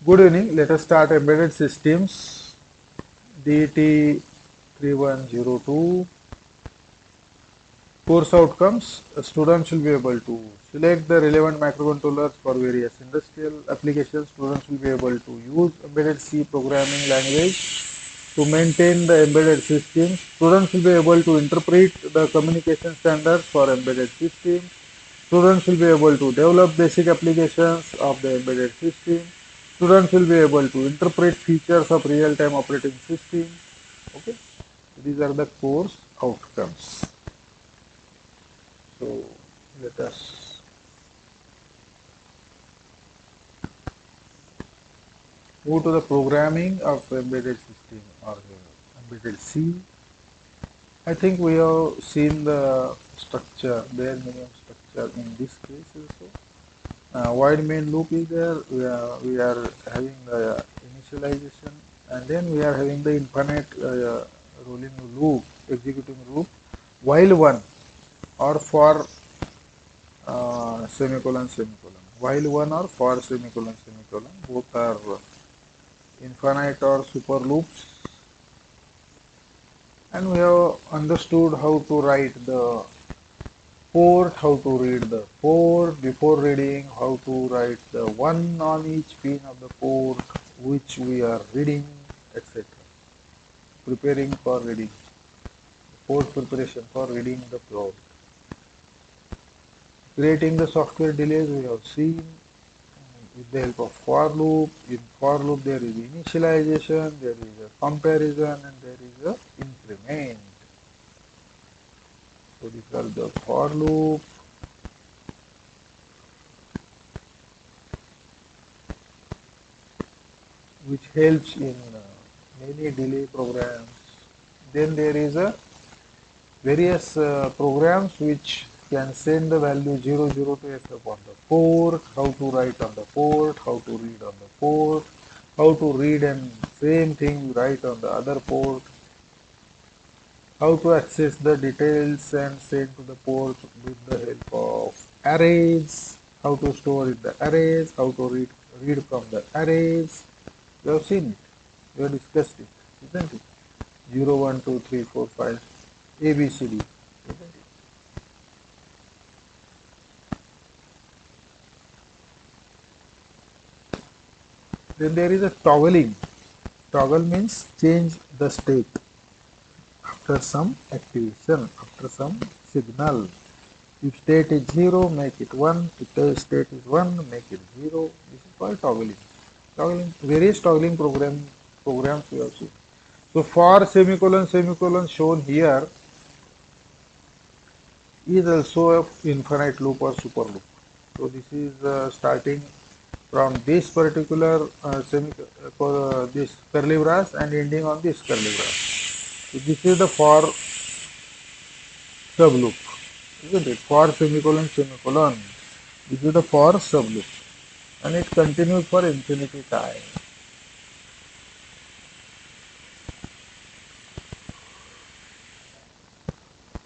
Good evening. Let us start embedded systems. DT 3102. Course outcomes. Students will be able to select the relevant microcontrollers for various industrial applications. Students will be able to use embedded C programming language to maintain the embedded systems. Students will be able to interpret the communication standards for embedded systems. Students will be able to develop basic applications of the embedded system. Students will be able to interpret features of real-time operating system. Okay, these are the course outcomes. So let us move to the programming of embedded system or embedded C. I think we have seen the structure, bare minimum structure in this case also. While main loop is there, we are having the initialization, and then we are having the infinite rolling loop, executing loop, while one or for semicolon semicolon, while one or for semicolon semicolon, both are infinite or super loops, and we have understood how to write the port, how to read the port, before reading, how to write the one on each pin of the port which we are reading, etc. Preparing for reading, port preparation for reading the port. Creating the software delays we have seen with the help of for loop. In for loop there is initialization, there is a comparison, and there is a increment. So these are the for loop. Which helps in many delay programs. Then there is a various programs which can send the value 00 to FF on the port, how to write on the port, how to read on the port, how to read and same thing write on the other port, how to access the details and send to the port with the help of arrays, how to store in the arrays, how to read from the arrays. You have seen it. We have discussed it, isn't it? 0, 1, 2, 3, 4, 5, A, B, C, D, isn't it? Then there is a toggling. Toggle means change the state after some activation, after some signal. If state is 0, make it 1. If the state is 1, make it 0. This is called toggling. Toggling, various toggling programs we have seen. So for semicolon semicolon shown here is also a infinite loop or super loop. So this is starting from this particular this curly brace and ending on this curly brace. So this is the for sub loop, isn't it? For semicolon semicolon. This is the for sub loop, and it continues for infinity time.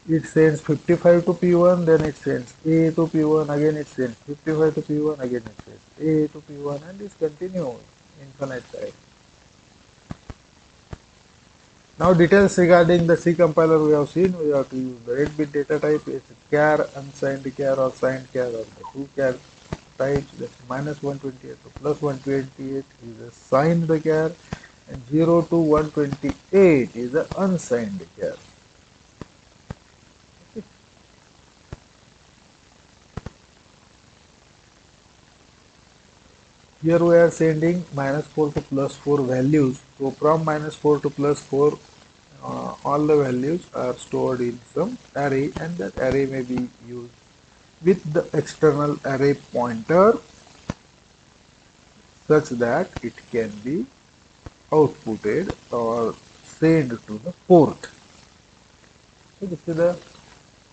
It sends 55 to P1, then it sends A to P1, again it sends 55 to P1, again it sends A to P1, and this continues infinite time. Now details regarding the C compiler we have seen. We have to use the 8-bit data type. It's char, unsigned char or signed char or the two char types. That's minus 128 to plus 128 is a signed char, and 0 to 128 is the unsigned char. Here we are sending minus 4 to plus 4 values. So from minus 4 to plus 4, all the values are stored in some array, and that array may be used with the external array pointer such that it can be outputted or sent to the port. So this is a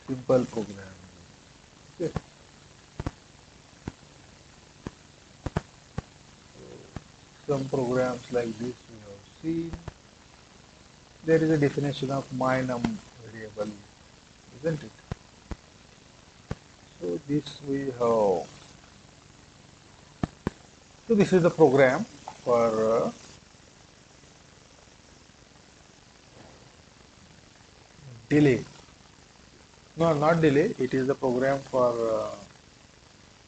simple program. Okay. Some programs like this we have seen. There is a definition of my_num variable, isn't it? So this we have. So this is the program. for delay. No, not delay. It is the program for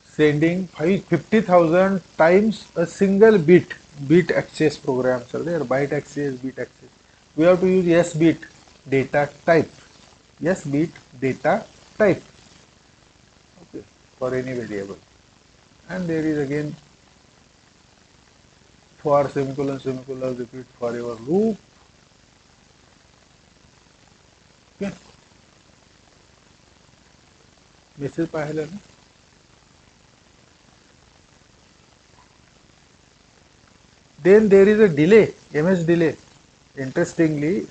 sending 50,000 times a single bit. Bit access programs are there. Byte access, bit access. We have to use S bit data type. S bit data type. Okay, for any variable. And there is again for semicolon semicolon repeat forever loop. Okay. Message पाहिलं ना? Then there is a delay, ms delay. Interestingly,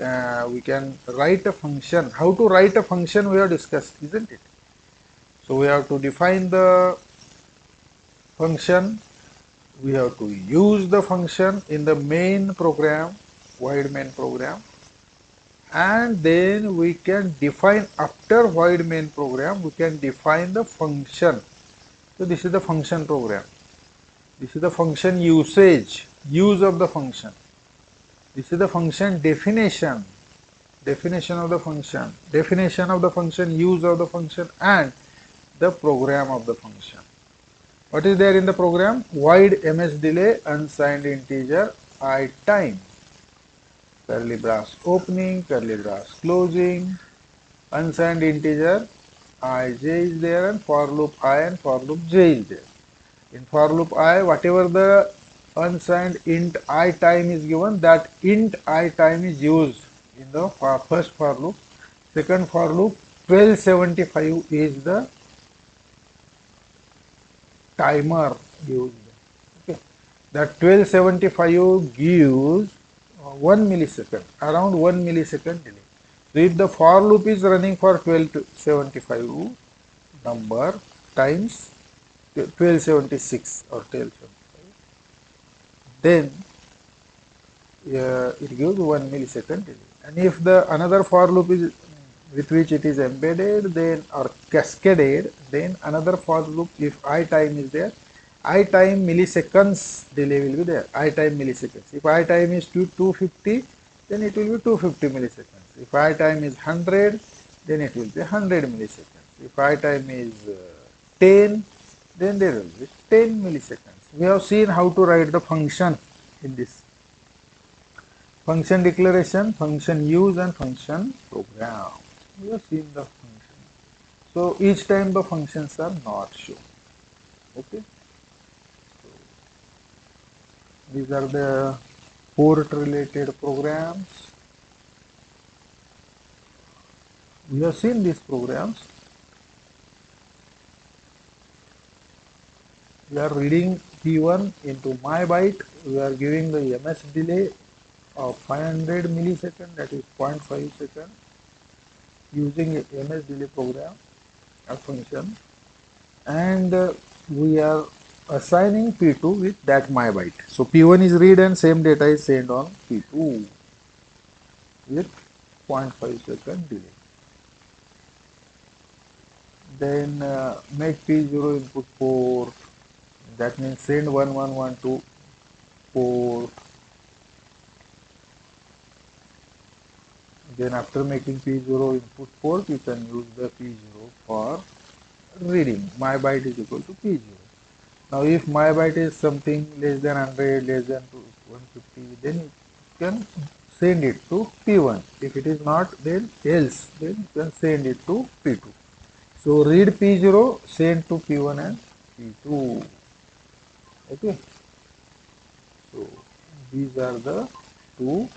we can write a function. How to write a function we have discussed, isn't it? So we have to define the function. We have to use the function in the main program, void main program, and then we can define after void main program. We can define the function. So this is the function program. This is the function usage, use of the function. This is the function definition, definition of the function, use of the function, and the program of the function. What is there in the program? Void ms delay unsigned integer I time. Curly brace opening, curly brace closing, unsigned integer I j is there, and for loop I and for loop j is there. In for loop I, whatever the unsigned int I time is given, that int I time is used in the first for loop. Second for loop, 1275 is the timer used. Okay. That 1275 gives 1 millisecond, around 1 millisecond delay. So if the for loop is running for 1275 number times 1276 or 1275, then it gives 1 millisecond delay. And if the another for loop is with which it is embedded, then or cascaded, then another for loop, if I time is there, I time milliseconds delay will be there. I time milliseconds. If I time is 250, then it will be 250 milliseconds. If I time is 100, then it will be 100 milliseconds. If I time is 10, then there will be 10 milliseconds. We have seen how to write the function in this. Function declaration, function use, and function program. We have seen the function. So each time the functions are not shown. Okay. So these are the port related programs. We have seen these programs. We are reading P1 into MyByte. We are giving the ms delay of 500 millisecond, that is 0.5 second, using a ms delay program, a function, and we are assigning P2 with that MyByte. So P1 is read and same data is sent on P2 with 0.5 second delay. Then make P0 input port, that means send 1112 port. Then after making P0 input port, you can use the P0 for reading. MyByte is equal to P0. Now if MyByte is something less than 100, less than 150, then you can send it to P1. If it is not, then else, then you can send it to P2. So read P0, send to P1 and P2. Okay. So these are the two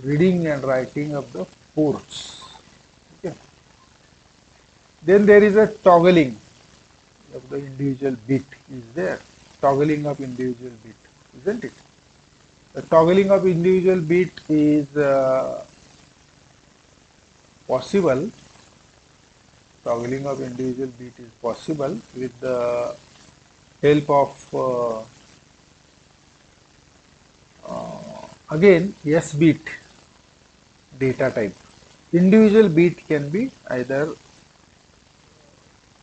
reading and writing of the ports. Okay. Then there is a toggling of the individual bit is there. Toggling of individual bit, isn't it? The toggling of individual bit is possible. Toggling of individual bit is possible with the help of again S bit data type. individual bit can be either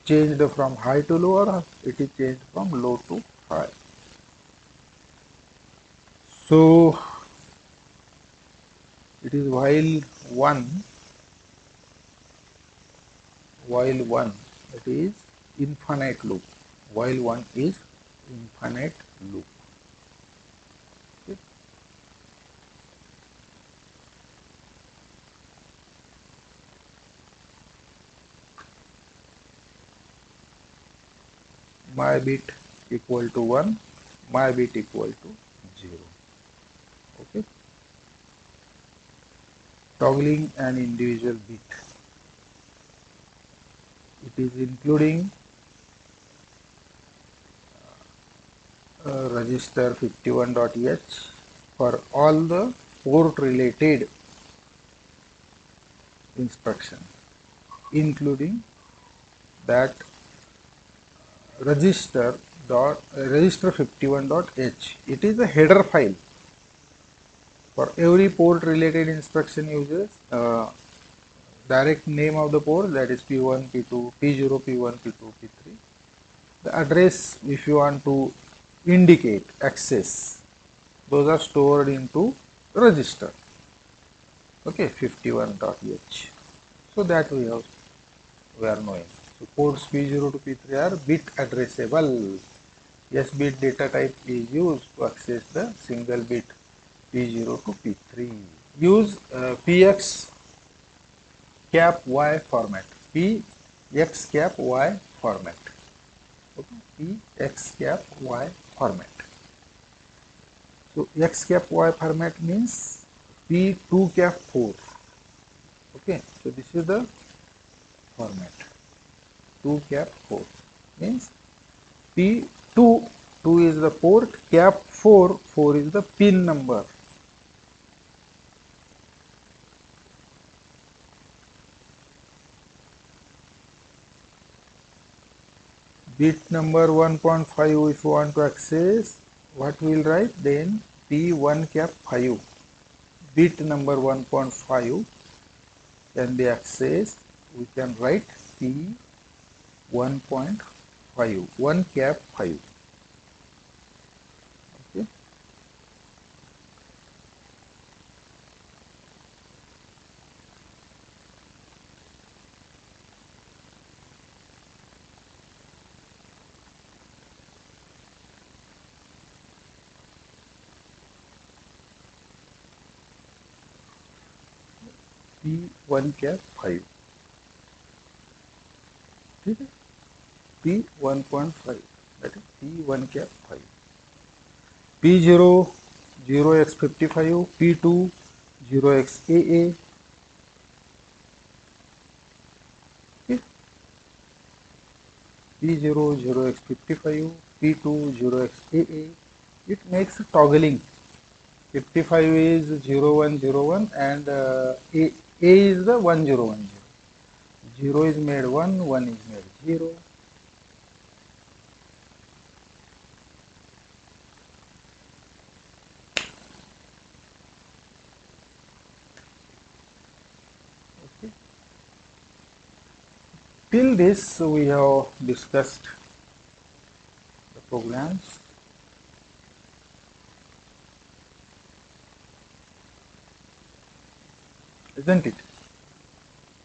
changed from high to low or it is changed from low to high. So it is while one it is infinite loop, while one is infinite loop. Okay. My bit equal to 1, my bit equal to 0. Okay. Toggling an individual bit, it is including register 51.h for all the port related instruction, including that register 51.h. It is a header file for every port related instruction uses direct name of the port, that is P1, P2, P0, P1, P2, P3. The address, if you want to indicate access, those are stored into register. Okay, 51.h. So that we are knowing. So ports P0 to P3 are bit addressable. S bit data type is used to access the single bit P0 to P3. Use PX cap Y format. PX cap Y format. Okay. PX cap Y format. So X cap Y format means P2 cap 4. Okay. So this is the format. 2 cap 4 means P2, 2 is the port, cap 4, 4 is the pin number. Bit number 1.5 if you want to access, what we will write then P1 cap 5. Bit number 1.5 can be accessed, we can write P1.5, 1 cap 5. Okay. P1 cap 5. ठीक है, P1.5, that is P1 cap 5. P0 0x55, P2 0xAA. Okay. P0 0x55, P2 0xAA. It makes toggling. 55 is 0101 and A is the 1010. 0 is made 1, 1 is made 0. Okay. Till this we have discussed the programs, isn't it?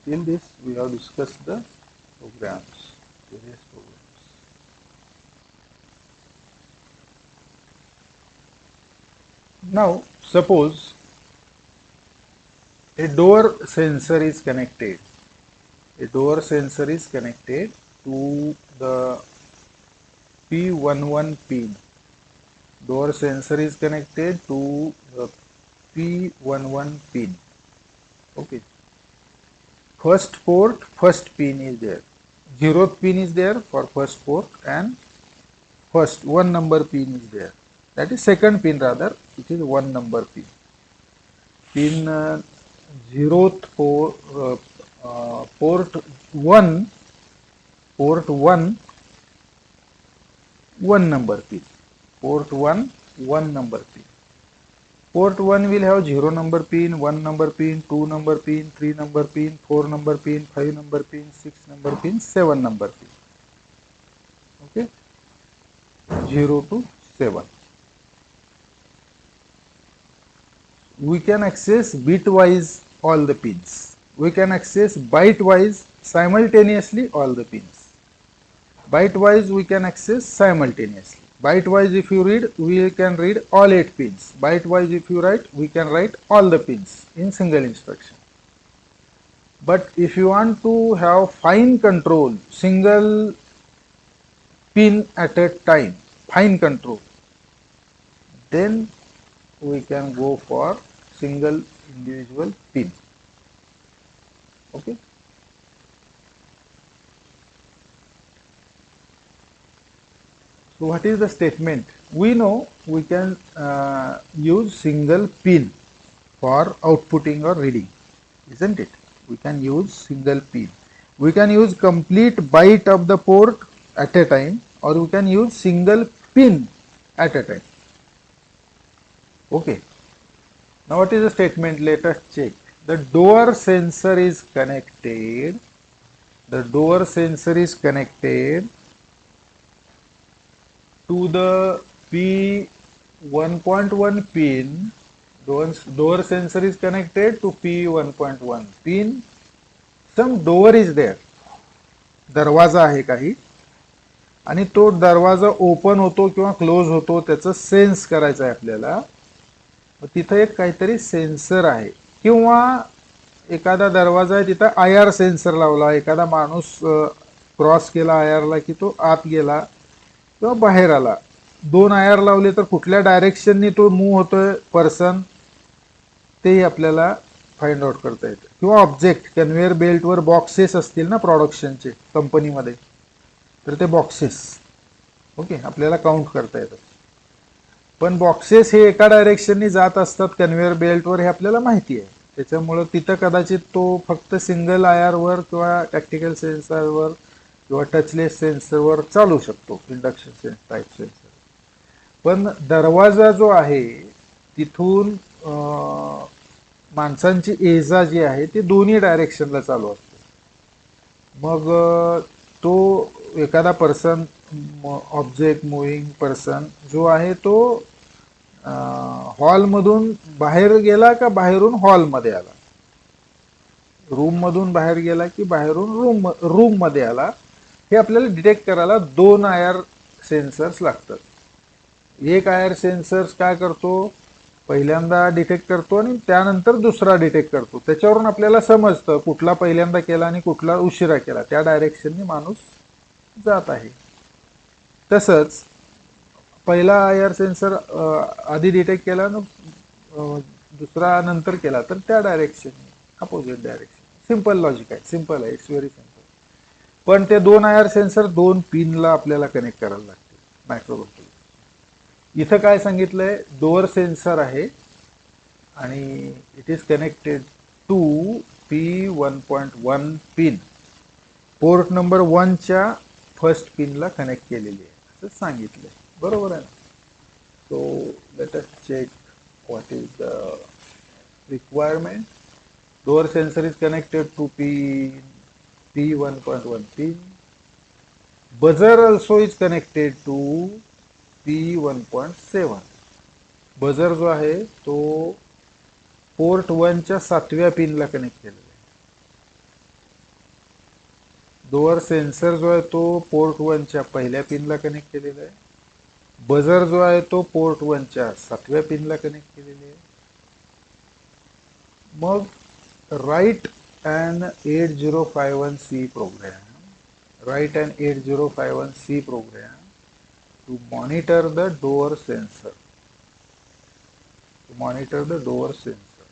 Till this we have discussed the programs, various programs. Now suppose a door sensor is connected. A door sensor is connected to the P11 pin. Door sensor is connected to the P11 pin. Okay. First port, first pin is there. Zeroth pin is there for first port and first one number pin is there. That is second pin rather, which is one number pin. Pin zeroth port 1, port 1, one number pin. Port 1, one number pin. Port 1 will have 0 number pin, 1 number pin, 2 number pin, 3 number pin, 4 number pin, 5 number pin, 6 number pin, 7 number pin. Okay, 0 to 7. We can access bitwise all the pins. We can access byte-wise simultaneously all the pins. Byte-wise we can access simultaneously. Byte-wise if you read, we can read all 8 pins. Byte-wise if you write, we can write all the pins in single instruction. But if you want to have fine control, single pin at a time, fine control, then we can go for single individual pin. Okay. So what is the statement? We know we can use single pin for outputting or reading, isn't it? We can use single pin. We can use complete byte of the port at a time, or we can use single pin at a time. Okay. Now what is the statement? Let us check. The door sensor is connected. The door sensor is connected to the P1.1 pin. Door sensor is connected to P1.1 pin. Some door is there. दरवाजा आहे काही आणि तो दरवाजा open होतो किंवा close होतो त्याचं सेन्स करायचं आहे आपल्याला. तिथे एक काहीतरी सेन्सर आहे किंवा एखादा दरवाजा आहे तिथं IR सेन्सर लावला. एखादा माणूस क्रॉस केला IRला की तो आत गेला किंवा बाहेर आला. 2 IR लावले तर कुठल्या डायरेक्शननी तो मूव्ह होतोय पर्सन तेही आपल्याला फाइंड आउट करता येतं. किंवा ऑब्जेक्ट कन्व्हेअर बेल्टवर बॉक्सेस असतील ना प्रोडक्शनचे कंपनीमध्ये, तर ते बॉक्सेस ओके आपल्याला काउंट करता येतात. पण बॉक्सेस हे एका डायरेक्शननी जात असतात कन्व्हेअर बेल्टवर हे आपल्याला माहिती आहे. त्याच्यामुळं तिथं कदाचित तो फक्त सिंगल IRवर किंवा टॅक्टिकल सेन्सरवर किंवा टचलेस सेन्सरवर चालू शकतो, इंडक्शन टाईप सेन्सर. पण दरवाजा जो आहे तिथून माणसांची ये जा जी आहे ती दोन्ही डायरेक्शनला चालू असते. मग तो एखादा पर्सन ऑब्जेक्ट मुव्हिंग पर्सन जो आहे तो हॉलमधून बाहेर गेला का बाहेरून हॉलमध्ये आला, रूम मधून बाहेर गेला की बाहेरून रूम मध्ये आला, हे आपल्याला डिटेक्ट करायला 2 IR सेन्सर्स लागतात. एक IR सेन्सर्स काय करतो, पहिल्यांदा डिटेक्ट करतो आणि त्यानंतर दुसरा डिटेक्ट करतो. त्याच्यावरून आपल्याला समजतं कुठला पहिल्यांदा केला आणि कुठला उशिरा केला, त्या डायरेक्शनने माणूस जात आहे. तसंच पहिला IR सेन्सर आधी डिटेक्ट केला ना दुसरा नंतर केला तर त्या डायरेक्शनने अपोजिट डायरेक्शन. सिंपल लॉजिक आहे, सिंपल आहे, इट्स व्हेरी सिंपल. पण ते 2 IR सेन्सर 2 पिनला आपल्याला कनेक्ट करायला लागते मायक्रोकंट्रोलर. इथं काय सांगितलंय, डोअर सेन्सर आहे आणि it is connected to P1.1 pin. Port number 1 च्या फर्स्ट पिनला कनेक्ट केलेली आहे असं सांगितलंय. बरोबर आहे ना. So let us check what is the requirement. Door sensor is connected to P1.1 pin. Buzzer also is connected to P1.7. Buzzer जो आहे तो पोर्ट 1 च्या 7व्या पिनला कनेक्ट केलेला आहे. डोअर सेन्सर जो आहे तो पोर्ट 1 च्या पहिल्या पिनला कनेक्ट केलेला आहे. बजर जो आहे तो पोर्ट 1 च्या 7व्या पिनला कनेक्ट केलेला आहे. मग write an 8051C program. Write an 8051C program to monitor the door sensor. To monitor the door sensor.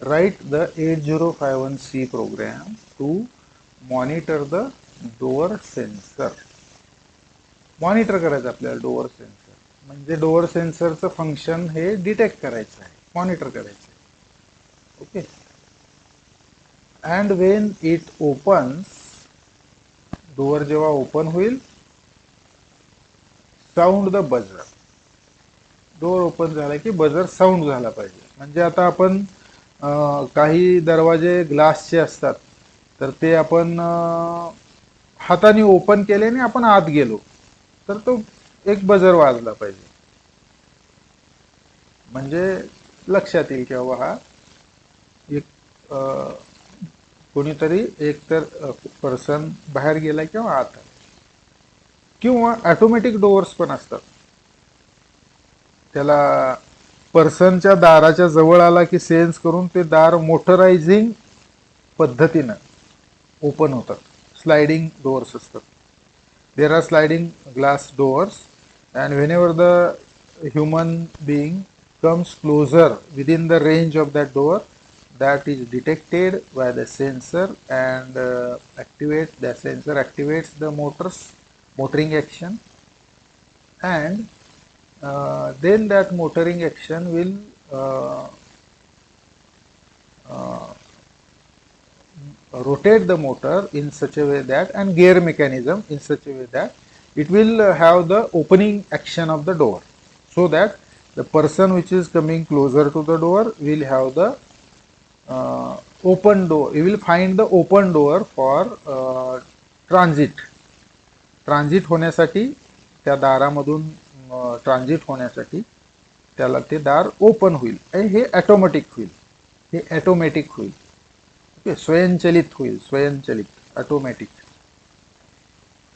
Write the 8051C program to monitor the door sensor. Monitor करायचं आपल्याला door sensor, म्हणजे door सेन्सरचं function हे detect करायचं आहे, monitor करायचं आहे. Okay. And when it opens, door जेव्हा open होईल, sound the buzzer, door open झाला की बजर साऊंड झाला पाहिजे. म्हणजे आता आपण काही दरवाजे ग्लासचे असतात, तर ते आपण हाताने ओपन केले आणि आपण आत गेलो तर तो एक बजर वाजला पाहिजे. म्हणजे लक्षात येईल की बाबा हा एक कोणीतरी एक तर पर्सन बाहेर गेला किंवा आत आला. किंवा ऑटोमॅटिक डोअर्स पण असतात, त्याला पर्सनच्या दाराच्या जवळ आला की सेन्स करून ते दार मोटरायझिंग पद्धतीनं ओपन होतात. स्लायडिंग डोअर्स असतात. There are sliding glass doors and when ever the human being comes closer within the range of that door, that is detected by the sensor and the sensor activates the motoring action, and then that motoring action will uh, rotate the motor in such a way that, and gear mechanism in such a way that it will have the opening action of the door, so that the person which is coming closer to the door will have the open door. You will find the open door for transit होण्यासाठी, त्या दारामधून transit होण्यासाठी त्याला ते दार open होईल. हे automatic होईल, हे ऑटोमॅटिक होईल. ओके, स्वयंचलित होईल, स्वयंचलित ऑटोमॅटिक.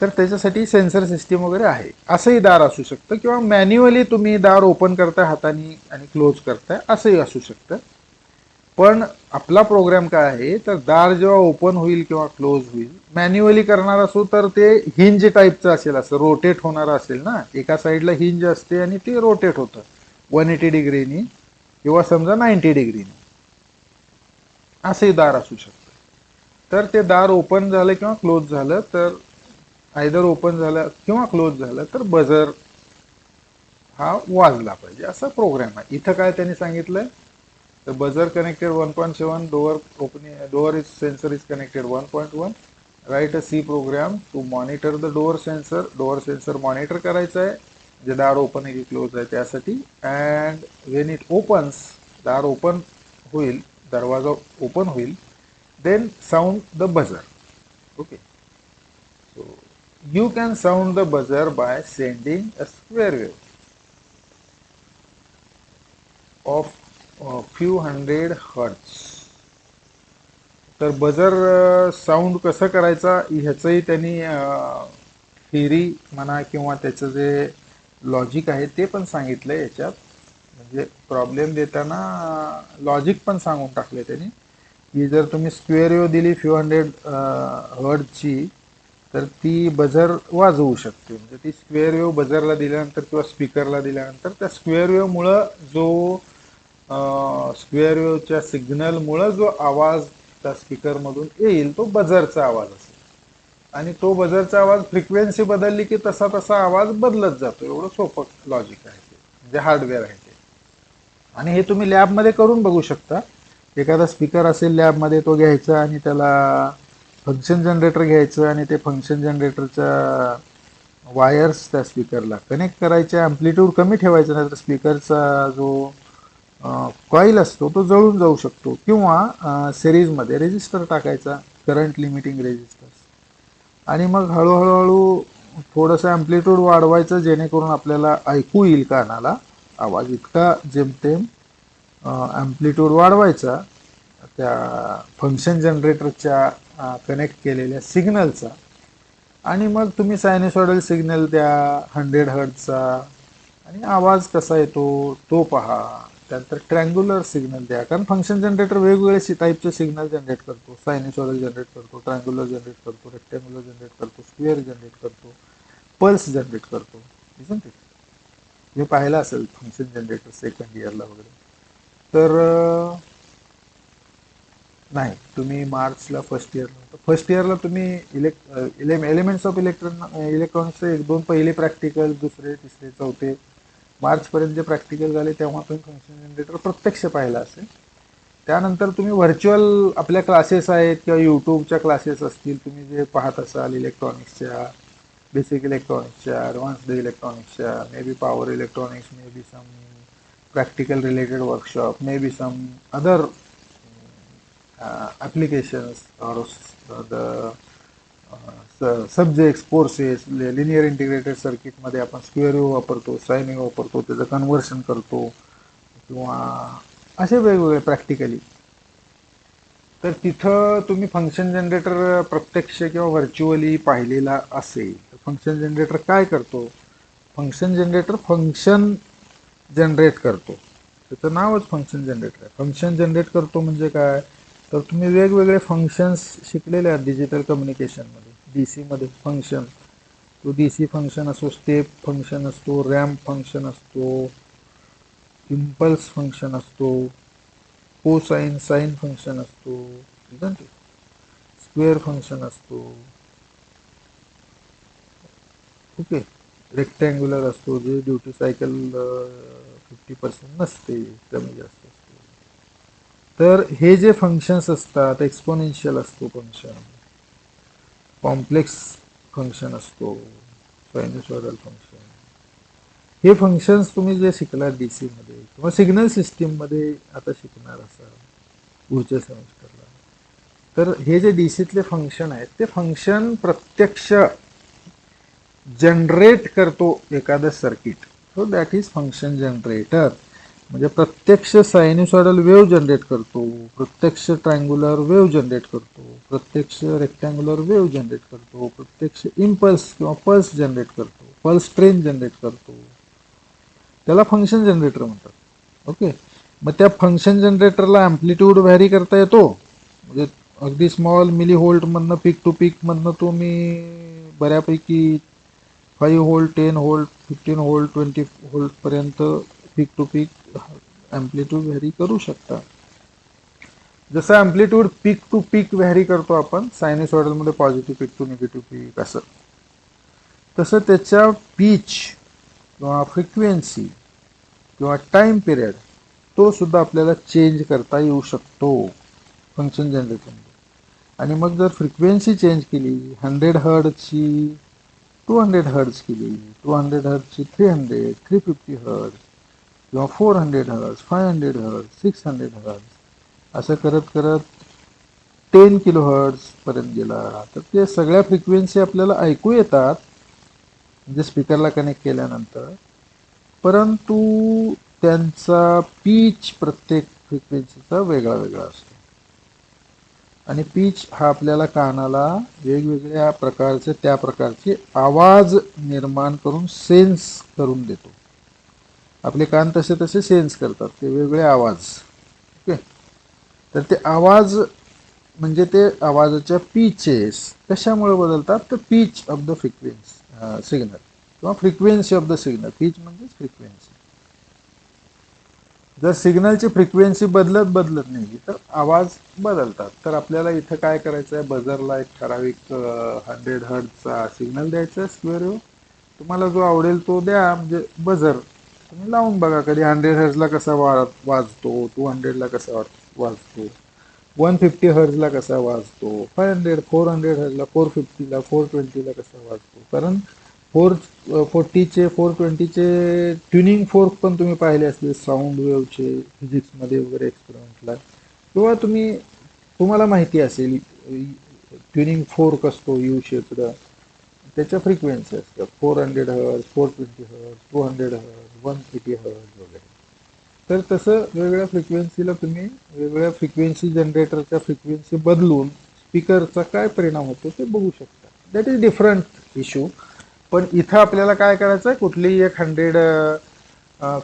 तर त्याच्यासाठी सेन्सर सिस्टीम वगैरे आहे. असंही दार असू शकतं किंवा मॅन्युअली तुम्ही दार ओपन करताय हाताने आणि क्लोज करताय, असंही असू शकतं. पण आपला प्रोग्राम काय आहे, तर दार जेव्हा ओपन होईल किंवा क्लोज होईल, मॅन्युअली करणार असू तर ते हिंज टाईपचं असेल, असं रोटेट होणार असेल ना, एका साईडला हिंज असते आणि ते रोटेट होतं 180 डिग्रीनी किंवा समजा 90 डिग्रीनी, असे दार असू शकतं. तर ते दार ओपन झालं किंवा क्लोज झालं, तर आयदर ओपन झालं किंवा क्लोज झालं तर बजर हा वाजला पाहिजे, असा प्रोग्राम आहे. इथं काय त्यांनी सांगितलंय, the buzzer connected 1.7, door is sensor is connected 1.1. Write a C program to monitor the door sensor monitor करायचा आहे, जे दार ओपन आहे की क्लोज आहे त्यासाठी. अँड वेन इट ओपन्स, दार ओपन होईल, दरवाजा ओपन होईल, then sound the buzzer. Okay, so you can sound the buzzer by sending a square wave of few hundred hertz. तर बजर साऊंड कसं करायचा ह्याचंही त्यांनी थिअरी म्हणा किंवा त्याचं जे लॉजिक आहे ते पण सांगितलंय याच्यात. म्हणजे प्रॉब्लेम देताना लॉजिक पण सांगून टाकले त्यांनी, की जर तुम्ही स्क्वेअर वेव्ह दिली फ्यू हंड्रेड हर्ट्जची, तर ती बजर वाजवू शकते. म्हणजे ती स्क्वेअर वेव्ह बजरला दिल्यानंतर किंवा स्पीकरला दिल्यानंतर त्या स्क्वेअर वेव्हमुळं जो स्क्वेअर वेव्हच्या सिग्नलमुळं जो आवाज त्या स्पीकरमधून येईल तो बजरचा आवाज असेल. आणि तो बजरचा आवाज फ्रिक्वेन्सी बदलली की तसा तसा आवाज बदलत जातो. एवढं सोपं लॉजिक आहे ते, म्हणजे हार्डवेअर आहे ते. आणि हे तुम्ही लॅबमध्ये करून बघू शकता. एखादा स्पीकर असेल लॅबमध्ये, तो घ्यायचा आणि त्याला फंक्शन जनरेटर घ्यायचं आणि ते फंक्शन जनरेटरच्या वायर्स त्या स्पीकरला कनेक्ट करायचे. अँप्लिट्यूड कमी ठेवायचं, नाही तर स्पीकरचा जो कॉईल असतो तो जळून जाऊ शकतो. किंवा सिरीजमध्ये रेजिस्टर टाकायचा, करंट लिमिटिंग रेजिस्टर, आणि मग हळूहळू थोडंसं अँप्लिट्यूड वाढवायचं, जेणेकरून आपल्याला ऐकू येईल कानाला आवाज. इतका जेमतेम अँप्लिट्यूड वाढवायचा त्या फंक्शन जनरेटरच्या कनेक्ट केलेल्या सिग्नलचा. आणि मग तुम्ही सायनोसॉइडल सिग्नल द्या 100 हर्ट्जचा, आणि आवाज कसा येतो तो पहा. त्यानंतर ट्रँग्युलर सिग्नल द्या, कारण फंक्शन जनरेटर वेगवेगळे टाईपचे सिग्नल जनरेट करतो. सायनोसॉइडल जनरेट करतो, ट्रँग्युलर जनरेट करतो, रेक्टँग्युलर जनरेट करतो, स्क्वेअर जनरेट करतो, पल्स जनरेट करतो. हे पाहिलं असेल फंक्शन जनरेटर सेकंड इयरला वगैरे. तर नाही, तुम्ही मार्चला फर्स्ट इयरला तुम्ही एलिमेंट्स ऑफ इलेक्ट्रॉनिक्सचे 1-2 पहिले प्रॅक्टिकल, दुसरे तिसरे चौथे मार्चपर्यंत जे प्रॅक्टिकल झाले तेव्हा तुम्ही फंक्शन जनरेटर प्रत्यक्ष पाहिला असेल. त्यानंतर तुम्ही व्हर्च्युअल आपल्या क्लासेस आहेत किंवा यूट्यूबच्या क्लासेस असतील, तुम्ही जे पाहत असाल इलेक्ट्रॉनिक्सच्या, बेसिक इलेक्ट्रॉनिक्सच्या, ॲडव्हान्स्ड इलेक्ट्रॉनिक्सच्या, may be power electronics, may be some practical related workshop, maybe some other applications or the subjects, courses, linear integrated circuit मध्ये आपण स्क्वेअर वेव्ह वापरतो, साइन वेव्ह वापरतो, त्याचं कन्व्हर्शन करतो किंवा असे वेगवेगळे प्रॅक्टिकली. तर तिथं तुम्ही फंक्शन जनरेटर प्रत्यक्ष किंवा व्हर्च्युअली पाहिलेला असेल. फंक्शन जनरेटर काय करतो? फंक्शन जनरेटर फंक्शन जनरेट करतो. त्याचं नावच फंक्शन जनरेटर आहे. फंक्शन जनरेट करतो म्हणजे काय? तर तुम्ही वेगवेगळे फंक्शन्स शिकलेले आहेत डिजिटल कम्युनिकेशनमध्ये. डीसी मध्ये फंक्शन, तो डीसी फंक्शन असो, स्टेप फंक्शन असतो, रॅम्प फंक्शन असतो, इम्पल्स फंक्शन असतो, कोसाइन साइन फंक्शन असतो, स्क्वेअर फंक्शन असतो, ओके, रेक्टँग्युलर असतो, जे ड्युटी सायकल 50% नसते, कमी जास्त असते. तर हे जे फंक्शन्स असतात, एक्सपोनेन्शियल असतो फंक्शन, कॉम्प्लेक्स फंक्शन असतो, सायनुसॉइडल फंक्शन, हे फंक्शन्स तुम्ही जे शिकलात डीसी मध्ये किंवा सिग्नल सिस्टीम मध्ये आता शिकणार असाल पुढच्या सेमिस्टरला, तर हे जे डीसीतले फंक्शन आहेत ते फंक्शन प्रत्यक्ष जनरेट करतो एखादं circuit. So that is function generator. म्हणजे प्रत्यक्ष सायन्युसॉइडल वेव्ह जनरेट करतो, प्रत्यक्ष ट्रायंग्युलर वेव्ह जनरेट करतो, प्रत्यक्ष रेक्टँग्युलर वेव्ह जनरेट करतो, प्रत्यक्ष इम्पल्स किंवा पल्स जनरेट करतो, पल्स ट्रेन जनरेट करतो. त्याला फंक्शन जनरेटर म्हणतात. ओके. मग त्या फंक्शन जनरेटरला अँप्लिट्यूड व्हॅरी करता येतो. म्हणजे अगदी स्मॉल मिली व्होल्टमधनं पीक टू पीकमधनं तुम्ही बऱ्यापैकी 5 व्होल्ट, 10 व्होल्ट, 15 व्होल्ट, 20 व्होल्टपर्यंत peak to peak amplitude vary करू शकता. जसं amplitude peak to peak vary करतो आपण सायन्युसॉइडलमध्ये, positive peak to negative peak असं, तसं त्याच्या पीच किंवा फ्रिक्वेन्सी किंवा टाइम पिरियड तो सुद्धा आपल्याला चेंज करता येऊ शकतो फंक्शन जनरेटरमध्ये. आणि मग जर फ्रिक्वेन्सी चेंज केली, 100 हर्ट्झची 200 हर्ट्झ केली, 200 हर्ट्झची 300, 350 हर्ट्झ किंवा 400 हर्ट्झ, 500 हर्ट्झ, 600 हर्ट्झ, असं करत करत 10 किलो हर्ट्झ पर्यंत गेला, तर ते सगळ्या फ्रिक्वेन्सी आपल्याला ऐकू येतात म्हणजे स्पीकरला कनेक्ट केल्यानंतर. परंतु त्यांचा पीच प्रत्येक फ्रिक्वेन्सीचा वेगळा वेगळा असतो. आणि पीच हा आपल्याला कानाला वेगवेगळ्या प्रकारचे त्या प्रकारचे आवाज निर्माण करून सेन्स करून देतो. आपले कान तसे तसे सेन्स करतात ते वेगवेगळे आवाज. ओके. तर ते आवाज म्हणजे ते आवाजाच्या पीचेस कशामुळे बदलतात? तर pitch of the frequency signal किंवा frequency of the signal. Pitch म्हणजेच फ्रिक्वेन्सी. जर सिग्नलची फ्रिक्वेन्सी बदलत बदलत नाही तर आवाज बदलतात. तर आपल्याला इथं काय करायचं आहे, बझरला एक ठराविक 100 हर्ट्झचा सिग्नल द्यायचा आहे स्क्वेअर वेव्ह. तुम्हाला जो आवडेल तो द्या, म्हणजे बझर तुम्ही लावून बघा कधी 100 हर्ट्झला कसा वाजतो, 200ला कसा वाजतो, 150 हर्ट्झला कसा वाजतो, 500 400 हर्ट्झला, 450ला 420ला कसा वाजतो. कारण 440चे 420चे ट्युनिंग फोर्क पण तुम्ही पाहिले असतील साऊंड वेव्हचे फिजिक्समध्ये वगैरे एक्सपेरिमेंटला, किंवा तुम्हाला माहिती असेल ट्युनिंग फोर्क असतो यू शेप्ड, त्याच्या फ्रिक्वेन्सी असतात 400 हर्ट्झ, 420 हर्ट्झ, 200 हर्ट्झ, 180 हर्ट्झ वगैरे. तर तसं वेगवेगळ्या फ्रिक्वेन्सीला तुम्ही वेगवेगळ्या फ्रिक्वेन्सी जनरेटरच्या फ्रिक्वेन्सी बदलून स्पीकरचा काय परिणाम होतो ते बघू शकता. That is different issue. पण इथं आपल्याला काय करायचं आहे, कुठलीही एक 100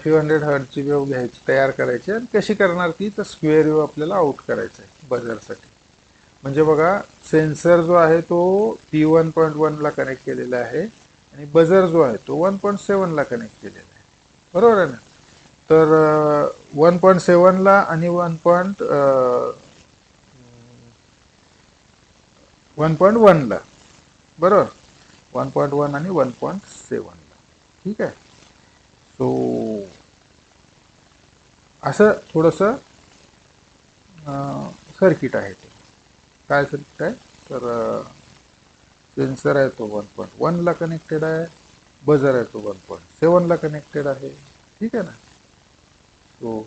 वेव्ह घ्यायची, तयार करायची, आणि कशी करणार ती, तर स्क्वेअर वेव्ह आपल्याला आउट करायचा आहे बझरसाठी. म्हणजे बघा, सेन्सर जो आहे तो P1.1ला कनेक्ट केलेला आहे आणि बझर जो आहे तो 1.7ला कनेक्ट केलेला आहे. बरोबर आहे ना? तर 1.7ला आणि 1.1ला, बरोबर, 1.1 आणि 1.7ला. ठीक आहे. सो असं थोडंसं सर्किट आहे. ते काय सर्किट आहे तर सेन्सर आहे तो 1.1 ला कनेक्टेड आहे, बजर आहे तो 1.7 ला कनेक्टेड आहे. ठीक आहे ना. तो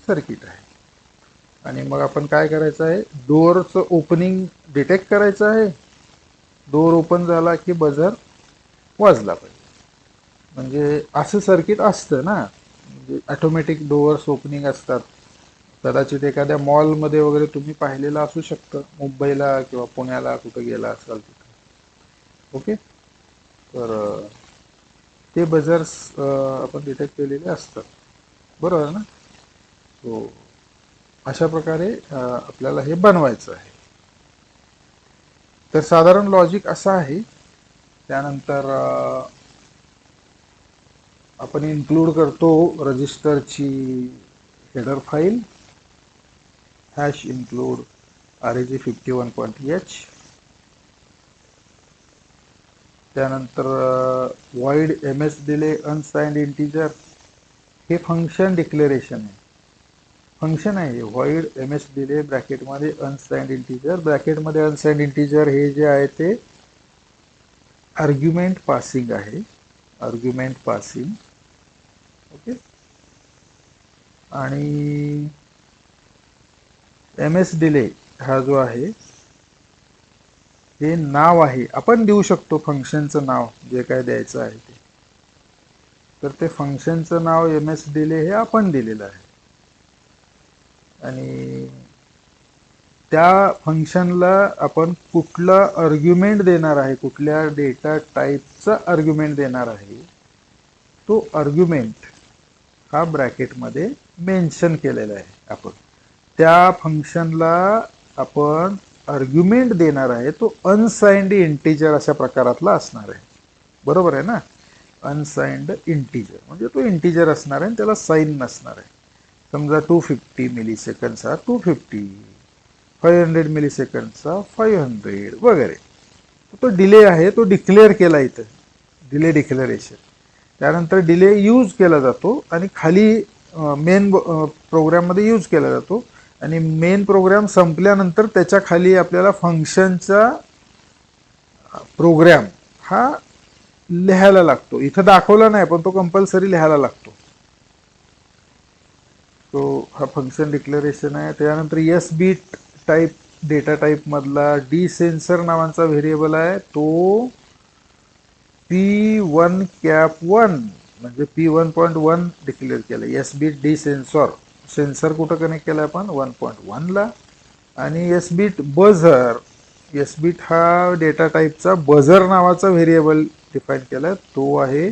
सर्किट आहे. आणि मग आपण काय करायचं आहे, डोअरचं ओपनिंग डिटेक्ट करायचं आहे. डोअर ओपन झाला की बजर वाजला पाहिजे. म्हणजे असं सर्किट असतं ना. म्हणजे ऑटोमॅटिक डोअर्स ओपनिंग असतात. कदाचित एखाद्या मॉलमध्ये वगैरे तुम्ही पाहिलेलं असू शकतं, मुंबईला किंवा पुण्याला कुठं गेला असाल तिथं. ओके. तर ते बजर्स आपण डिटेक्ट केलेले असतात. बरोबर ना. सो अशा प्रकारे आपल्याला हे बनवायचं आहे. तर साधारण लॉजिक असं आहे. त्यानंतर आपण इन्क्लूड करतो रजिस्टरची header file hash include reg51.h. त्यानंतर void ms delay unsigned integer हे फंक्शन डिक्लेरेशन आहे. फंक्शन आहे void ms delay ब्रॅकेटमध्ये unsigned integer. ब्रॅकेटमध्ये unsigned integer हे जे आहे ते आर्ग्युमेंट पासिंग आहे. Argument passing. ओके. आणि ms delay हा जो आहे हे नाव आहे. आपण देऊ शकतो फंक्शनचं नाव जे काय द्यायचं आहे ते. तर ते फंक्शनचं नाव ms delay हे आपण दिलेलं आहे. आणि त्या फंक्शनला आपण कुठला आर्ग्युमेंट देणार आहे, कुठल्या डेटा टाईपचा आर्ग्युमेंट देणार आहे, तो आर्ग्युमेंट हा ब्रॅकेटमध्ये मेन्शन केलेला आहे. आपण त्या फंक्शनला आपण आर्ग्युमेंट देणार आहे तो अनसाइंड इंटिजर अशा प्रकारातला असणार आहे. बरोबर आहे ना. अनसाइंड इंटिजर म्हणजे तो इंटिजर असणार आहे आणि त्याला साईन नसणार आहे. समजा 250 मिली सेकंडचा 250, 500 मिली सेकंडचा 500 वगैरे. तो डिले आहे तो डिक्लेअर केला इथं, डिले डिक्लेरेशन. त्यानंतर डिले यूज केला जातो आणि खाली मेन प्रोग्राममध्ये यूज केला जातो. आणि मेन प्रोग्राम संपल्यानंतर त्याच्या खाली आपल्याला फंक्शनचा प्रोग्राम हा लिहायला लागतो. इथं दाखवला नाही पण तो कंपल्सरी लिहायला लागतो. तो हा फंक्शन डिक्लेरेशन आहे. त्यानंतर sbit type data type मधला डी सेन्सर नावाचा व्हेरिएबल आहे. तो P1 कॅप 1 म्हणजे P1.1 डिक्लेअर केलं. Sbit D sensor. Sensor कुठं कनेक्ट केला आपण 1.1 ला. आणि sbit buzzer, sbit हा डेटा टाईपचा बझर नावाचा व्हेरिएबल डिफाईन केला. तो आहे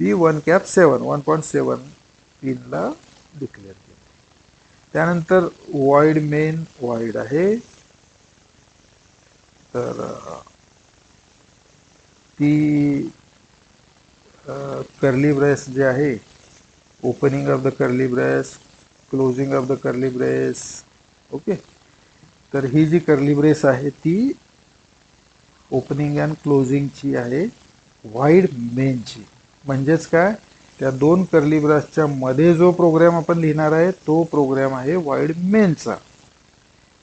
P1 कॅप 7 1.7 पिनला डिक्लेअर केला. त्यानंतर void मेन void आहे. तर ती कर्ली ब्रेस जे आहे, opening of the curly brace, closing of the curly brace. Okay. तर ही जी कर्ली ब्रेस आहे ती ओपनिंग अँड क्लोजिंगची आहे, वाईड मेनची. म्हणजेच काय, त्या दोन कर्ली ब्रेसच्या मध्ये जो प्रोग्राम आपण लिहिणार आहे तो प्रोग्राम आहे वाईड मेनचा.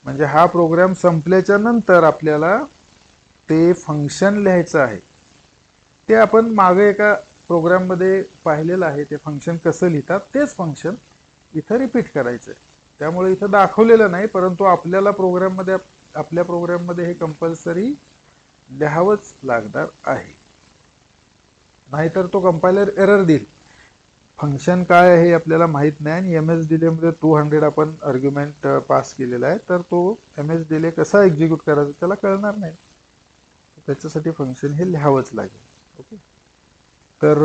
म्हणजे हा प्रोग्राम संपल्याच्या नंतर आपल्याला ते फंक्शन लिहायचं आहे. ते आपण मागे एका प्रोग्राममध्ये पाहिलेलं आहे. ते फंक्शन कसं लिहितात तेच फंक्शन इथं रिपीट करायचं आहे. त्यामुळे इथं दाखवलेलं नाही, परंतु आपल्याला प्रोग्राममध्ये आपल्या प्रोग्राममध्ये हे कंपल्सरी लिहावंच लागणार आहे. नाहीतर तो कंपायलर एरर देईल. फंक्शन काय आहे आपल्याला माहीत नाही आणि ms delay मध्ये 200 आपण आर्ग्युमेंट पास केलेला आहे. तर तो ms delay कसा एक्झिक्यूट करायचा त्याला कळणार नाही. त्याच्यासाठी फंक्शन हे लिहावंच लागेल. ओके. तर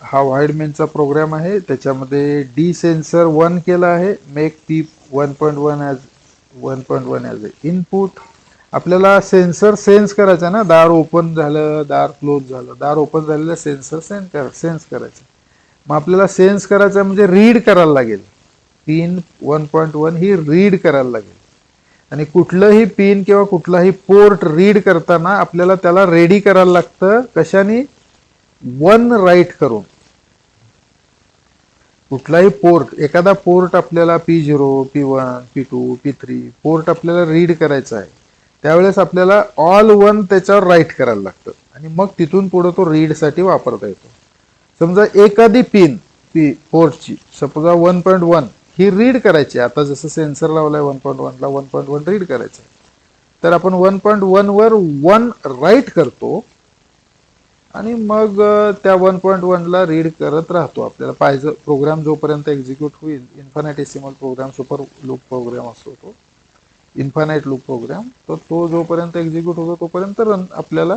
हा वाईड मेनचा प्रोग्राम आहे. त्याच्यामध्ये डी सेन्सर 1 केला आहे. मेक P1.1 ॲज 1.1 ॲज ए इनपुट. आपल्याला सेन्सर सेन्स करायचा ना. दार ओपन झालं, दार क्लोज झालं. दार ओपन झालेलं सेन्सर सेन्स करायचं. मग आपल्याला सेन्स करायचं म्हणजे रीड करायला लागेल. पिन 1.1 ही रीड करायला लागेल. आणि कुठलंही पिन किंवा कुठलाही पोर्ट रीड करताना आपल्याला त्याला रेडी करायला लागतं. कशाने? 1 राईट करून. कुठलाही पोर्ट, एखादा पोर्ट आपल्याला P0, P1, P2, P3 port आपल्याला रीड करायचा आहे, त्यावेळेस आपल्याला ऑल वन त्याच्यावर राईट करायला लागतं आणि मग तिथून पुढे तो रीडसाठी वापरता येतो. समजा एखादी पिन पोर्टची सपोज 1.1 ही रीड करायची, आता जसं सेन्सर लावलाय 1.1ला 1.1 रीड करायचं, तर आपण 1.1 वर 1 राईट करतो आणि मग त्या 1.1ला रीड करत राहतो. आपल्याला पाहिजे प्रोग्राम जोपर्यंत एक्झिक्यूट होईल, इन्फानायटेसिमल प्रोग्राम, सुपर लूप प्रोग्राम असतो तो इन्फानाइट लूप प्रोग्राम, तर तो जोपर्यंत एक्झिक्यूट होतो तोपर्यंत रन आपल्याला,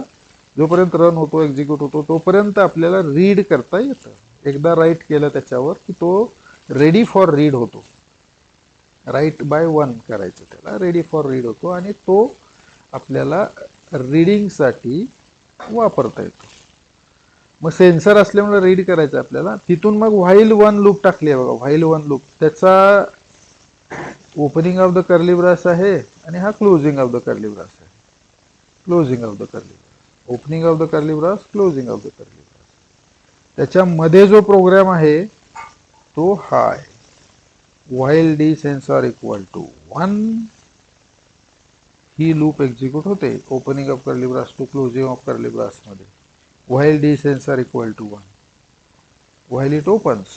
जोपर्यंत रन होतो एक्झिक्यूट होतो तोपर्यंत आपल्याला रीड करता येतं. एकदा राईट केलं त्याच्यावर की तो रेडी फॉर रीड होतो. राईट बाय वन करायचं, त्याला रेडी फॉर रीड होतो आणि तो आपल्याला रीडिंगसाठी वापरता येतो. मग सेन्सर असल्यामुळे रीड करायचं आपल्याला. तिथून मग व्हाईल वन लूप टाकली आहे बघा, व्हाईल वन लूप, त्याचा opening of the curly brace आहे आणि हा closing of the curly brace आहे. Closing of the curly brace, opening of the curly brace, closing of the curly brace. त्याच्यामध्ये जो प्रोग्राम आहे तो हा आहे, while D sensor equal to 1 ही लूप एक्झिक्यूट होते opening of curly brace to closing of curly brace मध्ये. While D sensor equal to 1 while it opens.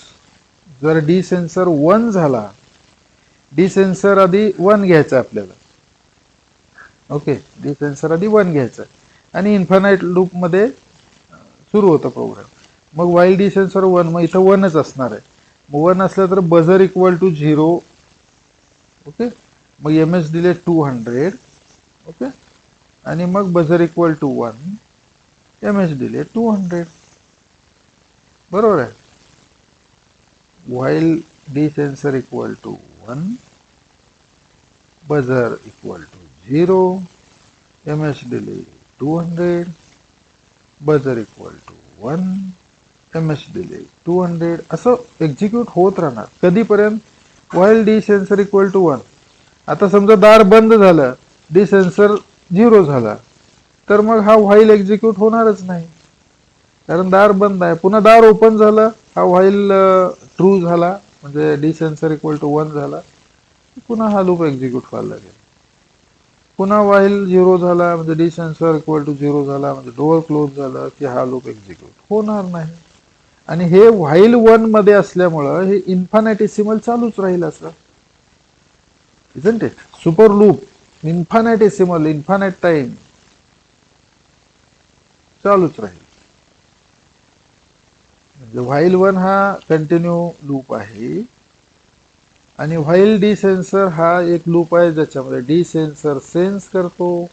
जर डी सेन्सर 1 झाला, डी सेन्सर आधी 1 घ्यायचा आपल्याला, ओके, डी सेन्सर आधी 1 घ्यायचा आणि इन्फानाइट लूप मध्ये सुरू होतं प्रोग्राम. मग व्हाईल डी सेन्सर 1, मग इथं 1च असणार आहे. मग 1 असलं तर बजर इक्वल टू 0, ओके. मग एम एस डिले 200, ओके, आणि मग buzzer equal to 1, M S delay 200, बरोबर आहे. While D sensor equal to 1, buzzer equal to 0, M S delay 200, buzzer equal to 1, M S delay 200, असं execute होत राहणार. कधीपर्यंत? While D sensor equal to 1. आता समजा दार बंद झालं, डी सेन्सर 0 झाला, तर मग हा व्हाईल एक्झिक्यूट होणारच नाही, कारण दार बंद आहे. पुन्हा दार ओपन झालं, हा व्हाईल ट्रू झाला, म्हणजे डी सेन्सर इक्वल टू 1 झाला, पुन्हा हा लूप एक्झिक्यूट व्हायला लागेल. पुन्हा व्हाईल 0 झाला, म्हणजे डी सेन्सर इक्वल टू 0 झाला, म्हणजे डोअर क्लोज झालं की हा लूप एक्झिक्यूट होणार नाही. आणि हे व्हाईल 1 मध्ये असल्यामुळं हे इन्फानायटेसिमल चालूच राहील असं, isn't it? Super loop infinitesimal, infinite time चालूच राहील. म्हणजे व्हाईल 1 हा कंटिन्यू लूप आहे आणि व्हाईल डी सेन्सर हा एक लूप आहे ज्याच्यामध्ये डी सेन्सर सेन्स करतो.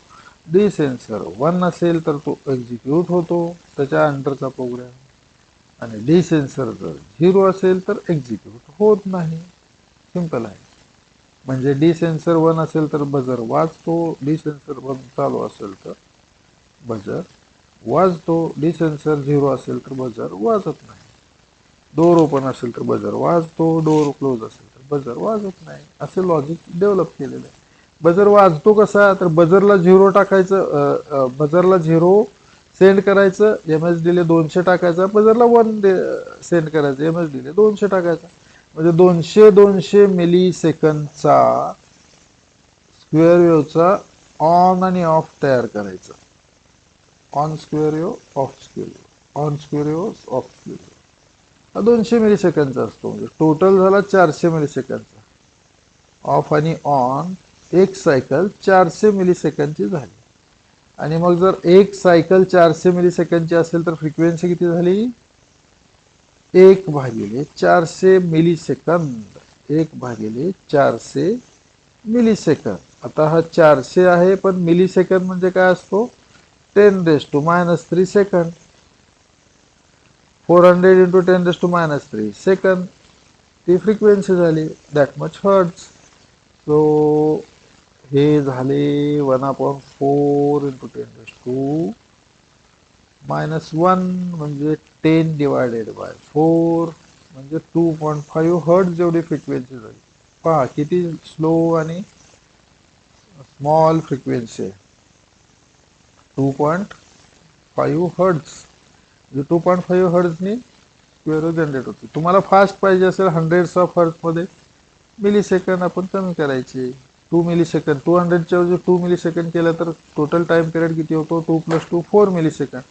डी सेन्सर 1 असेल तर तो एक्झिक्यूट होतो, त्याच्या अंडरचा प्रोग्राम, आणि डी सेन्सर जर 0 असेल तर एक्झिक्यूट होत नाही. सिंपल आहे. म्हणजे डी सेन्सर 1 असेल तर बजर वाजतो, डी सेन्सर 1 चालू असेल तर बजर वाजतो, डी सेन्सर 0 असेल तर बजर वाजत नाही. डोर ओपन असेल तर बजर वाजतो, डोर क्लोज असेल तर बजर वाजत नाही. असे लॉजिक डेव्हलप केलेलं आहे. बजर वाजतो कसा? तर बजरला 0 टाकायचं, बजरला 0 सेंड करायचं, एम एस डिले 200 टाकायचा, बजरला 1 सेंड करायचं, एम एस डिले 200 टाकायचा. म्हणजे 200 मिली सेकंदचा स्क्वेअर वेव्हचा ऑन आणि ऑफ तयार करायचा. On square wave, of square wave, on square wave, of square wave, हा 200 मिली सेकंदचा असतो. म्हणजे टोटल झाला 400 मिली सेकंदचा. ऑफ आणि ऑन एक सायकल 400 मिली सेकंदची झाली. आणि मग जर एक सायकल 400 मिली सेकंदची असेल तर फ्रिक्वेन्सी किती झाली? 1/400 मिली सेकंद. 1/400 milli second. आता हा 400 आहे, पण मिली सेकंद म्हणजे काय असतो? 10⁻³ सेकंद. 400 इंटू 10⁻³ सेकंद, ती फ्रिक्वेन्सी झाली, दॅट मच हर्ट्स. सो हे झाले 1/4 इंटू 10⁻⁻1 म्हणजे 10/4 म्हणजे 2.5 हर्ट्ज जेवढी फ्रिक्वेन्सी झाली. पहा किती स्लो आणि स्मॉल फ्रिक्वेन्सी आहे. 2.5 हर्ट्ज म्हणजे 2.5 हर्ट्जनी एरर जनरेट होते. तुम्हाला फास्ट पाहिजे असेल 100 ऑफ हर्ट्झमध्ये, मिली सेकंद आपण कमी करायचे. 2 मिली सेकंद, 200च्या ऐवजी 2 मिली सेकंद केलं तर टोटल टाइम पिरियड किती होतो? 2 + 2 4 मिली सेकंद.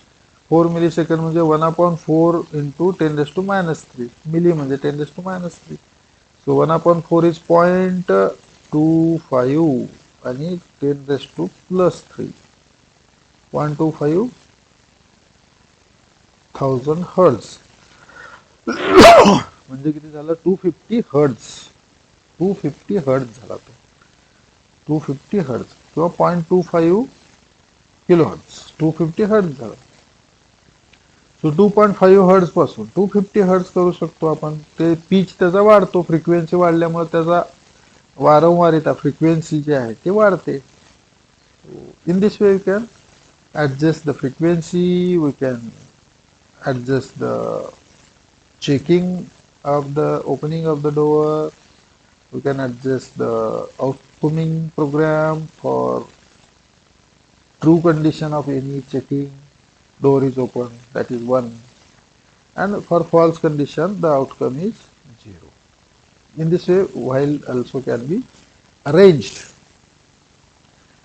4 मिली सेकंड म्हणजे 1/4 इंटू 10⁻³ मिली म्हणजे 10⁻³. सो 1/4 इज 0.25 आणि 10⁻³ 125,000 हर्ट्झ म्हणजे किती झालं? 250 हर्ट्झ. 250 हर्ट्झ झाला तो. 250 हर्ट्झ किंवा 0.25 किलो हर्ट्झ. 250 हर्ट्झ झाला. सो 2.5 हर्ट्झ पासून 250 हर्ट्झ करू शकतो आपण. ते पिच त्याचा वाढतो, फ्रिक्वेन्सी वाढल्यामुळे त्याचा वारंवारिता फ्रिक्वेन्सी जी आहे ते वाढते. In this way, we can adjust the frequency, we can adjust the checking of the opening of the door, we can adjust the outcoming program for true condition of any checking, door is open, that is 1, and for false condition, the outcome is 0. In this way, while also can be arranged.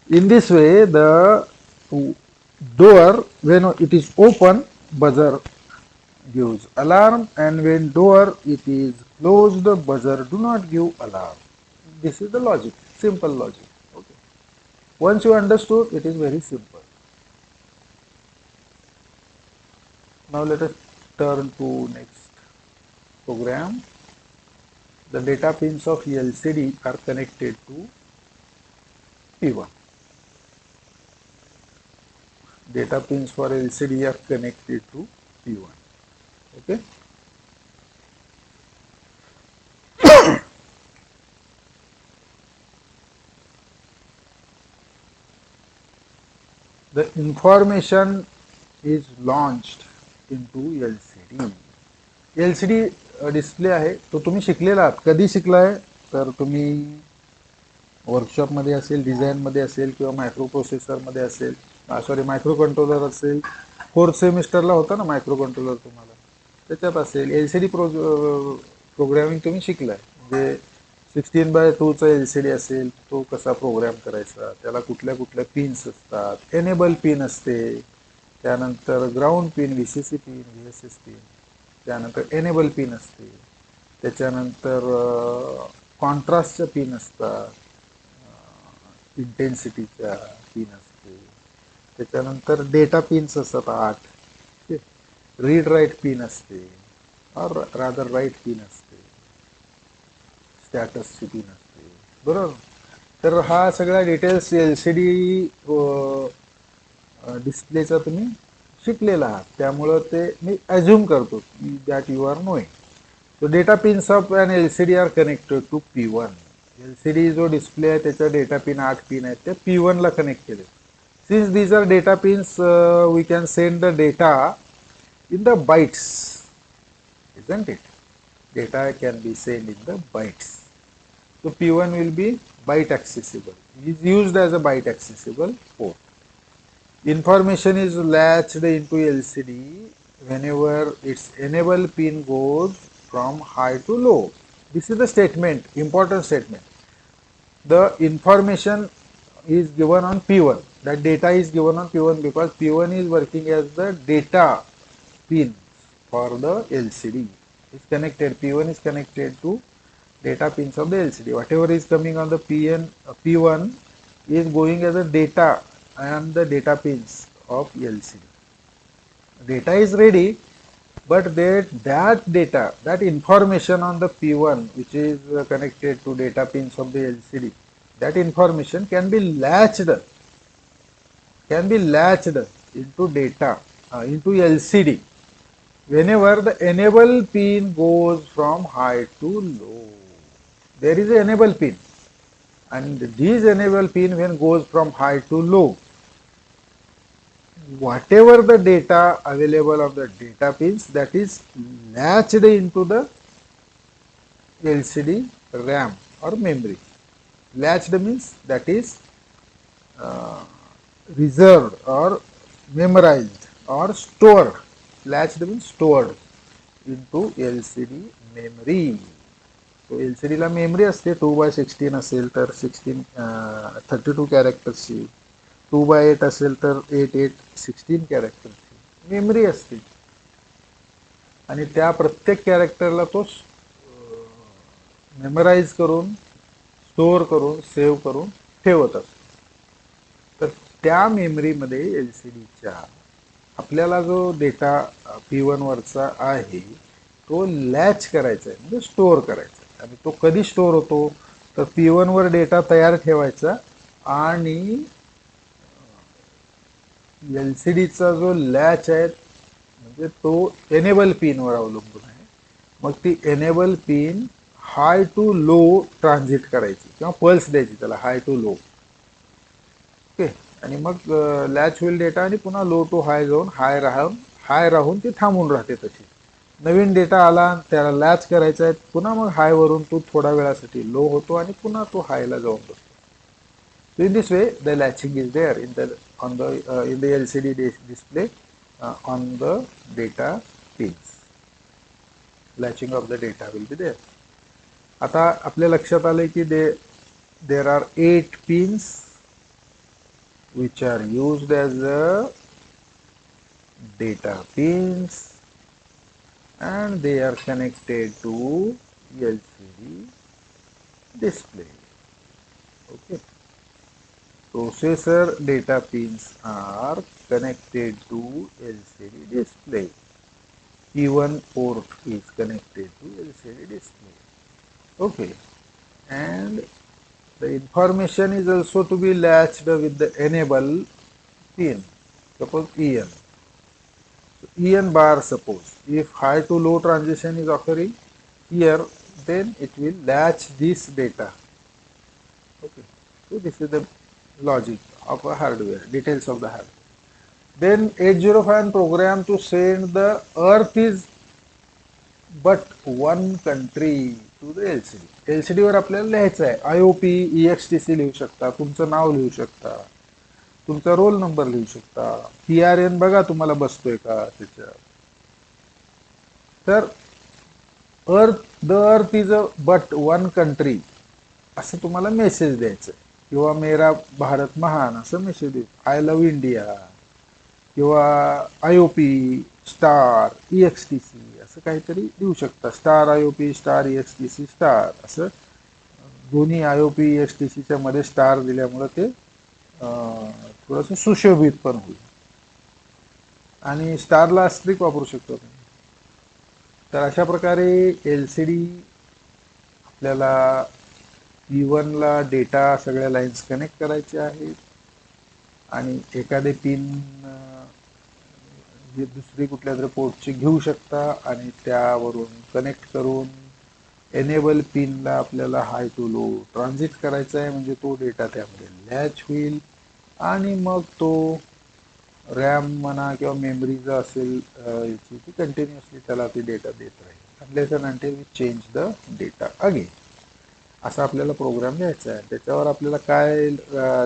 In this way, the door, when it is open, buzzer gives alarm, and when door it is closed, buzzer do not give alarm. This is the logic, simple logic. Okay. Once you understood, it is very simple. Now let us turn to next program. The data pins of LCD are connected to P1. Data pins for LCD are connected to P1. Okay. The information is launched into LCD. LCD display आहे तो तुम्ही शिकलेला आहात. कधी शिकलाय? तर तुम्ही वर्कशॉपमध्ये असेल, डिझाईनमध्ये असेल किंवा मायक्रो प्रोसेसरमध्ये असेल, सॉरी मायक्रो कंट्रोलर असेल. 4th सेमिस्टरला होता ना मायक्रो कंट्रोलर तुम्हाला, त्याच्यात असेल. LCD प्रोग्रामिंग तुम्ही शिकलाय. म्हणजे 16/2चा LCD असेल, तो कसा प्रोग्राम करायचा, त्याला कुठल्या कुठल्या पिन्स असतात. एनेबल पिन असते, त्यानंतर ground pin, VCC pin, VSS pin, त्यानंतर एनेबल पिन असते, त्याच्यानंतर कॉन्ट्रास्टच्या पिन असतात, इंटेन्सिटीच्या पिन असते, त्याच्यानंतर डेटा पिन्स असतात 8, रीड राईट पिन असते, और रादर राईट पिन असते, स्टॅटसची पिन असते. बरोबर. तर हा सगळा डिटेल्स LCD डिस्प्लेचा तुम्ही शिकलेला आहात. त्यामुळं ते मी अज्युम करतो की that you are knowing. So data pins of an LCD are connected to P1. LCD जो डिस्प्ले आहे त्याच्या डेटा पिन 8 पिन आहेत, ते P1 ला कनेक्ट केले. Since these are data pins, we can send the data in the bytes, isn't it? Data can be sent in the bytes. So P1 will be byte accessible. It is used as a byte accessible port. Information is latched into LCD whenever its enable pin goes from high to low. This is the statement, important statement. The information is given on P1. That data is given on P1 because P1 is working as the data pin for the LCD. It's connected. P1 is connected to data pins of the LCD. Whatever is coming on the P1 is going as a data and the data pins of LCD. Data is ready, but that data, that information on the P1 which is connected to data pins of the LCD, that information can be latched into data, into LCD whenever the enable pin goes from high to low. There is an enable pin, and this enable pin when goes from high to low, whatever the data available of the data pins, that is latched into the LCD RAM or memory. Latched means that is reserved or memorized or stored. Latched means stored into LCD memory. तो LCD ला memory असते 2x16 असेल तर 32 कॅरेक्टर्सची, 2x8 असेल तर 16 कॅरेक्टर्सची memory असते. आणि त्या प्रत्येक कॅरेक्टरला तो मेमराईज करून, स्टोअर करून, सेव्ह करून ठेवत असतो. तर त्या मेमरीमध्ये LCDच्या आपल्याला जो डेटा P1 वरचा आहे तो लॅच करायचा आहे, म्हणजे स्टोअर करायचा आहे. आणि तो कधी स्टोअर होतो तर P1 वर डेटा तयार ठेवायचा आणि LCDचा जो लॅच आहे म्हणजे तो एनेबल पिनवर अवलंबून आहे. मग ती enable pin high to low transit करायची किंवा पल्स द्यायची त्याला, हाय टू लो. ओके. आणि मग लॅच होईल डेटा आणि पुन्हा लो टू हाय जाऊन हाय राहून ती थांबून राहते तशी. नवीन डेटा आला त्याला लॅच करायचा आहे, पुन्हा मग हाय वरून तो थोड्या वेळासाठी लो होतो आणि पुन्हा तो हायला जाऊन बसतो. So in this way the latching is there in the LCD display on the data pins. Latching of the data will be there. आता आपल्या लक्षात आले की there are 8 pins which are used as data pins and they are connected to LCD display. Okay. Processor data pins are connected to LCD display. P1 port is connected to LCD display. Okay. And the information is also to be latched with the enable pin. Suppose EN. So EN bar, suppose if high to low transition is occurring here, then it will latch this data. Okay. So this is the logic of a hardware, details of the hardware. Then 805 program to send the earth is but one country to the LCD. LCD वर आपल्याला लिहायचं आहे. IOP, EXTC लिहू शकता, तुमचं नाव लिहू शकता, तुमचा रोल नंबर लिहू शकता, PRN बघा तुम्हाला बसतोय का त्याच्यात. तर the earth is a but one country असं तुम्हाला मेसेज द्यायचं आहे. किंवा मेरा भारत महान असं मेसेज द्यायचं, आय लव्ह इंडिया किंवा IOP स्टार EXTC असं काहीतरी देऊ शकता. Star IOP star EXTC star असं दोन्ही IOP EXTCच्या मध्ये स्टार दिल्यामुळे ते थोडंसं सुशोभित पण होईल. आणि स्टारला स्ट्रिक वापरू शकतो तुम्ही. तर अशा प्रकारे LCD आपल्याला P1 ला डेटा सगळ्या लाईन्स कनेक्ट करायचे आहेत आणि एखादे पिन दुसरी कुठल्या तरी पोर्टची घेऊ शकता आणि त्यावरून कनेक्ट करून एनेबल पिनला आपल्याला हाय टू लो ट्रान्झिट करायचा आहे, म्हणजे तो डेटा त्यामध्ये लॅच होईल आणि मग तो रॅम म्हणा किंवा मेमरी जर असेल याची ती कंटिन्युअसली त्याला ती डेटा देत राहील unless and until we change the data again. असा आपल्याला प्रोग्राम लिहायचा आहे. त्याच्यावर आपल्याला काय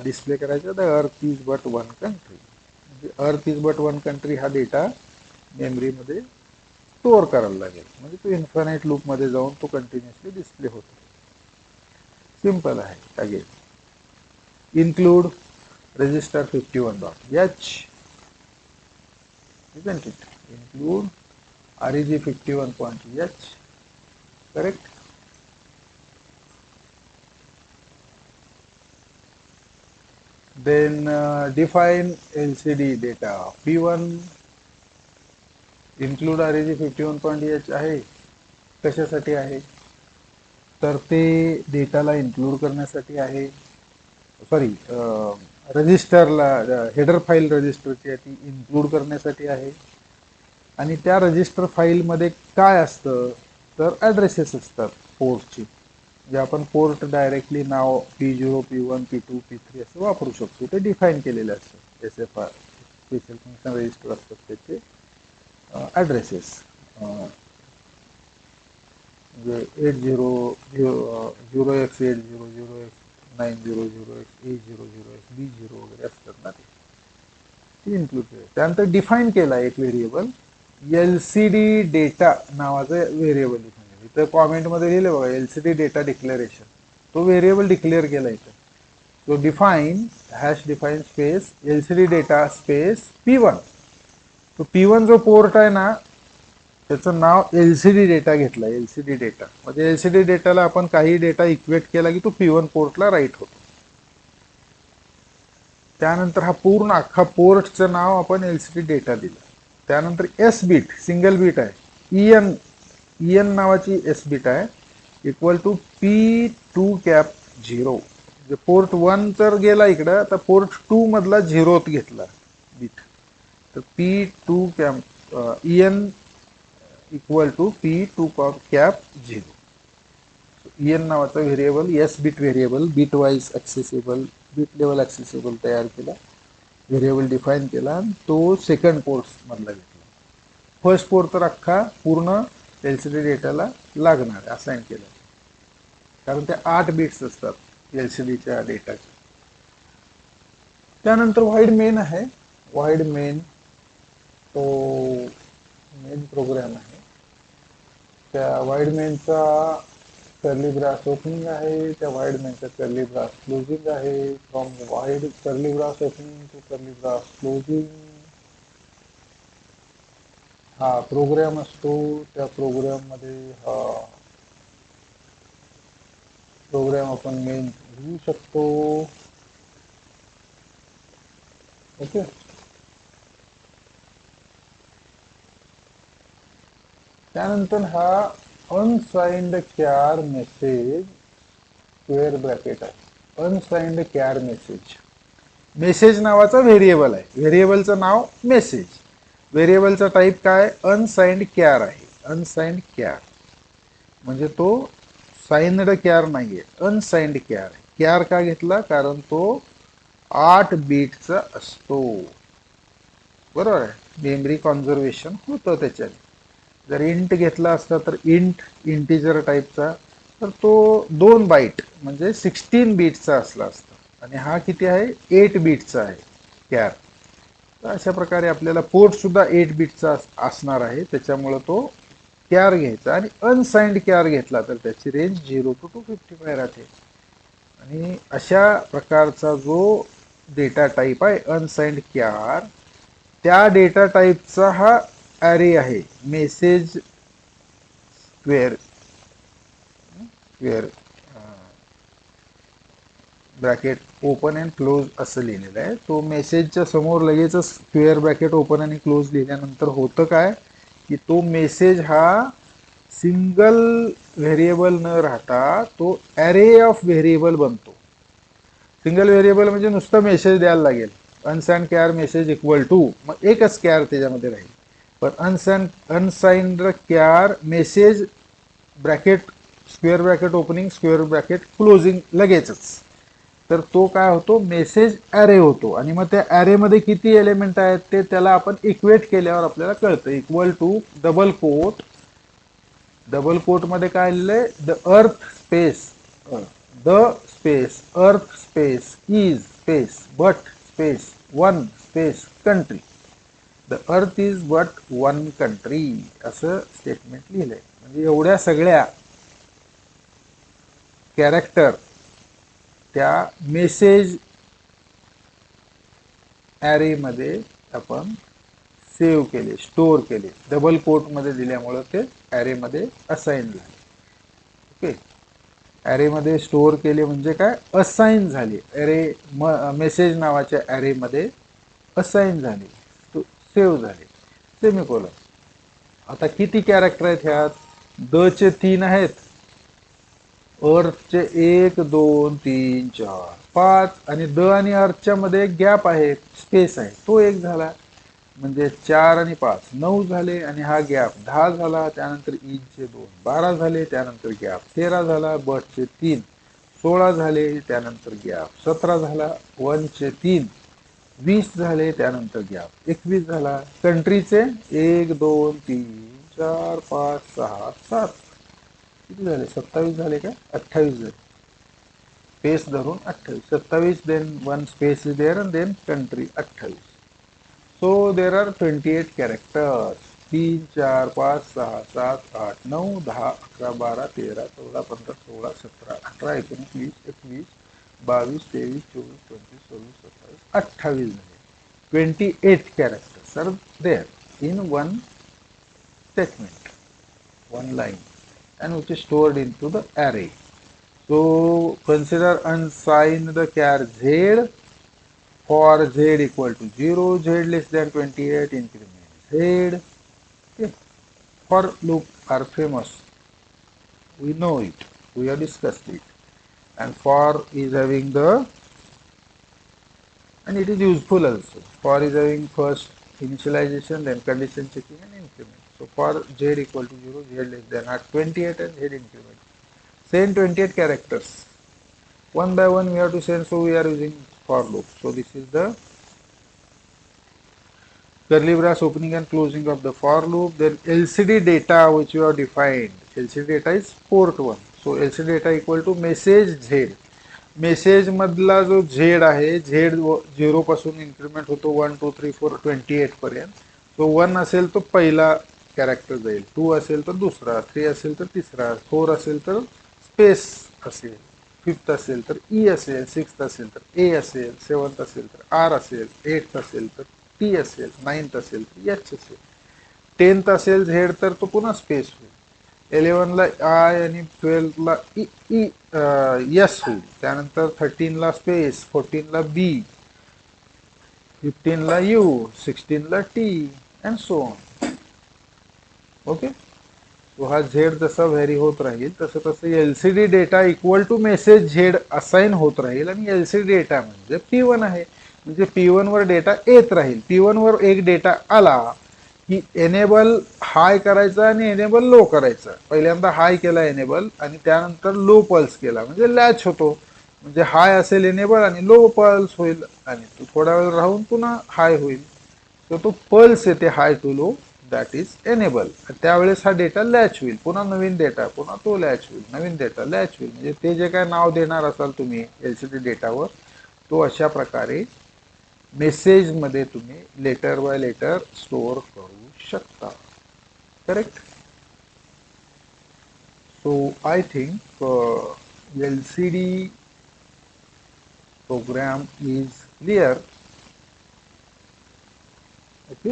डिस्प्ले करायचं, the earth is but one country. म्हणजे earth is but one country हा डेटा मेमरीमध्ये स्टोअर करायला लागेल, म्हणजे तो इन्फानाइट लूपमध्ये जाऊन तो कंटिन्युअसली डिस्प्ले होतो. सिंपल आहे. Again include register 51.h, isn't it? Include reg 51.h, correct? Then define LCD data. P1 include reg 51.h आहे. कशासाठी आहे तर ते डेटाला इन्क्लूड करण्यासाठी आहे. सॉरी, रजिस्टरला हेडर फाईल रजिस्टरची आहे ती इन्क्लूड करण्यासाठी आहे. आणि त्या रजिस्टर फाईलमध्ये काय असतं तर ॲड्रेसेस असतात पोर्टची, जे आपण पोर्ट डायरेक्टली नाव P0 P1 P2 P3 असं वापरू शकतो. ते डिफाईन केलेले असतात. SFR स्पेशल फंक्शन रजिस्टर असतात त्याचे ॲड्रेसेस, म्हणजे 0x80 0x90 0x A00 B0 वगैरे असतात ना, ते इन्क्लूड केलं. त्यानंतर डिफाईन केला एक व्हेरिएबल एलसीडी डेटा नावाचं व्हेरिएबल डिफाईन. इथं कॉमेंटमध्ये लिहिलं बघा, एलसीडी डेटा डिक्लेरेशन. तो व्हेरिएबल डिक्लेअर केला इथं. तो define hash define space LCD data space P1. तो P1 जो पोर्ट आहे ना, त्याचं नाव एलसीडी डेटा घेतला. एलसीडी डेटा म्हणजे एलसीडी डेटाला आपण काही डेटा इक्वेट केला की तो P1 पोर्टला राईट होतो. त्यानंतर हा पूर्ण अख्खा पोर्टचं नाव आपण एलसीडी डेटा दिलं. त्यानंतर एस बीट सिंगल बीट आहे, ईएन नावाची एस बीट आहे, इक्वल टू P2 कॅप 0. म्हणजे पोर्ट 1 तर गेला इकडं, तर पोर्ट 2 मधला 0th घेतला बीट. तर P2 cap EN equal to P2 cap 0. EN नावाचा variable, S bit variable, bitwise accessible, bit level accessible तयार केला, व्हेरिएबल डिफाईन केला, तो सेकंड पोर्ट मधला घेतला. फर्स्ट पोर्ट तर अख्खा पूर्ण एलसीडी डेटाला लागणार असाइन केलं, कारण ते 8 बिट्स असतात एलसीडीच्या डेटाचे. त्यानंतर वाईड मेन आहे. वाईड मेन तो मेन प्रोग्राम आहे. त्या वाईड मेनचा कर्ली ब्रास ओपनिंग आहे, त्या वाईड मेनचा कर्ली ब्रास क्लोजिंग आहे. From void curly brace opening to curly brace closing हा प्रोग्राम असतो. त्या प्रोग्राम मध्ये हा प्रोग्राम आपण मेन लिहू शकतो. ओके. त्यानंतर हा unsigned char message square bracket आहे. अनसाइंड क्यार मेसेज, मेसेज नावाचा व्हेरिएबल आहे. व्हेरिएबलचं नाव मेसेज, व्हेरिएबलचा टाईप काय, अनसाइंड क्यार आहे. अनसाइंड क्यार म्हणजे तो साइंड क्यार नाहीये, अनसाइंड क्यार. क्यार का घेतला, कारण तो 8 बीटचा असतो. बरोबर आहे, मेमरी कॉन्झर्वेशन होतं त्याच्याने. जर इंट घेतला असता तर इंटिजर टाईपचा, तर तो 2 बाईट म्हणजे 16 बीटचा असला असता. आणि हा किती आहे, 8 बीटचा आहे क्यार. तर अशा प्रकारे आपल्याला पोर्ट सुद्धा 8 बीटचा असणार आहे, त्याच्यामुळं तो क्यार घ्यायचा. आणि अनसाइंड क्यार घेतला तर त्याची रेंज 0 to 255 राहते. आणि अशा प्रकारचा जो डेटा टाईप आहे अनसाइंड क्यार, त्या डेटा टाईपचा हा ॲरे आहे, message square square bracket open and close असं लिहिलेलं आहे. तो मेसेजच्या समोर लगेचच स्क्वेअर ब्रॅकेट ओपन आणि क्लोज लिहिल्यानंतर होतं काय, की तो मेसेज हा सिंगल व्हेरिएबल न राहता तो ॲरे ऑफ व्हेरिएबल बनतो. सिंगल व्हेरिएबल म्हणजे नुसतं मेसेज द्यायला लागेल, unsigned char message equal to, मग एकच क्यार त्याच्यामध्ये राहील. पण unsigned char message bracket square bracket opening square bracket closing लगेचच, तर तो काय होतो, मेसेज ॲरे होतो. आणि मग त्या ॲरेमध्ये किती एलिमेंट आहेत ते त्याला आपण इक्वेट केल्यावर आपल्याला कळतं. Equal to double quote, double quote मध्ये काय लिहिलंय, the earth space, the space earth space is space but space one space country. The earth is but one country असं स्टेटमेंट लिहिलंय. म्हणजे एवढ्या सगळ्या कॅरेक्टर त्या मेसेज ॲरेमध्ये आपण सेव्ह केले, स्टोअर केले. डबल कोटमध्ये दिल्यामुळं ते ॲरेमध्ये असाइन झाले. ओके, ॲरेमध्ये स्टोअर केले म्हणजे काय, असाइन झाले. ॲरे मेसेज नावाच्या ॲरेमध्ये असाइन झाले, सेव्ह झाले. सेमिकोलॉन. आता किती कॅरेक्टर आहेत ह्यात, द चे 3 आहेत, अर्थचे 1 2 3 4 5, आणि द आणि अर्थच्या मध्ये गॅप आहे, स्पेस आहे, तो 1 झाला. म्हणजे 4 आणि 5 9 झाले, आणि हा गॅप 10 झाला. त्यानंतर ईजचे 2 12 झाले, त्यानंतर गॅप 13 झाला. बटचे 3 16 झाले, त्यानंतर गॅप 17 झाला. वनचे 3 20 झाले, त्यानंतर गॅप 21 झाला. कंट्रीचे 1 2 3 4 5 6 7 किती झाले, 27 झाले का, 28 झाले. स्पेस धरून 28, 27, then one space is there, and then country 28. So there are 28 characters. 3 4 5 6 7 8 9 10 11 12 13 14 15 16 17 18 19 20 21 22 23 24 25 26 27 28 झाले. 28 characters are there in one statement, one line, and which is stored into the array. So consider unsigned the char z for z equal to 0, z less than 28, increment z. Okay. For loop are famous. We know it. We have discussed it. And for is having the, and it is useful also. For is having first initialization, then condition checking and increment. So for z equal to 0, z less than at 28 and z increment. Send 28 characters. One by one we have to send, so we are using for loop. So this is the curly brace opening and closing of the for loop. Then LCD data which you have defined. LCD data is port 1. So LCD data equal to message Z. Message मधला जो Z आहे, Z 0 पासून increment होतो 1 2 3 4 28 पर्यंत. तो 1 असेल तो पहिला कॅरेक्टर जाईल, 2 असेल तर दुसरा, 3 असेल तर तिसरा, 4 असेल तर स्पेस असेल, 5th असेल तर ई असेल, 6th असेल तर ए असेल, 7th असेल तर आर असेल, 8th असेल तर टी असेल, 9th असेल तर एच असेल, 10th असेल झेड तर तो पुन्हा स्पेस होईल, 11 ला आय आणि 12 ला एस होईल, त्यानंतर 13 ला स्पेस, 14 ला बी, 15 ला यू, 16 ला T and so on. Okay. तो हा झेड जसा व्हॅरी होत राहील तसं तसं LCD data equal to message Z assign होत राहील. आणि एलसीडी डेटा म्हणजे P1 आहे, म्हणजे P1 वर डेटा येत राहील. P1 वर एक डेटा आला की एनेबल हाय करायचा आणि एनेबल लो करायचा. पहिल्यांदा हाय केला एनेबल आणि त्यानंतर लो पल्स केला म्हणजे लॅच होतो. म्हणजे हाय असेल एनेबल आणि लो पल्स होईल, आणि तो थोडा वेळ राहून पुन्हा हाय होईल. तर तो पल्स येते high to low, that is enable. त्यावेळेस हा डेटा लॅच होईल, पुन्हा नवीन डेटा, पुन्हा तो लॅच होईल, नवीन डेटा लॅच होईल. म्हणजे ते जे काय नाव देणार असाल तुम्ही एलसीडी डेटावर, तो अशा प्रकारे मेसेज मध्ये तुम्ही लेटर बाय लेटर स्टोअर करू शकता. Correct. So I think LCD program is clear. Okay.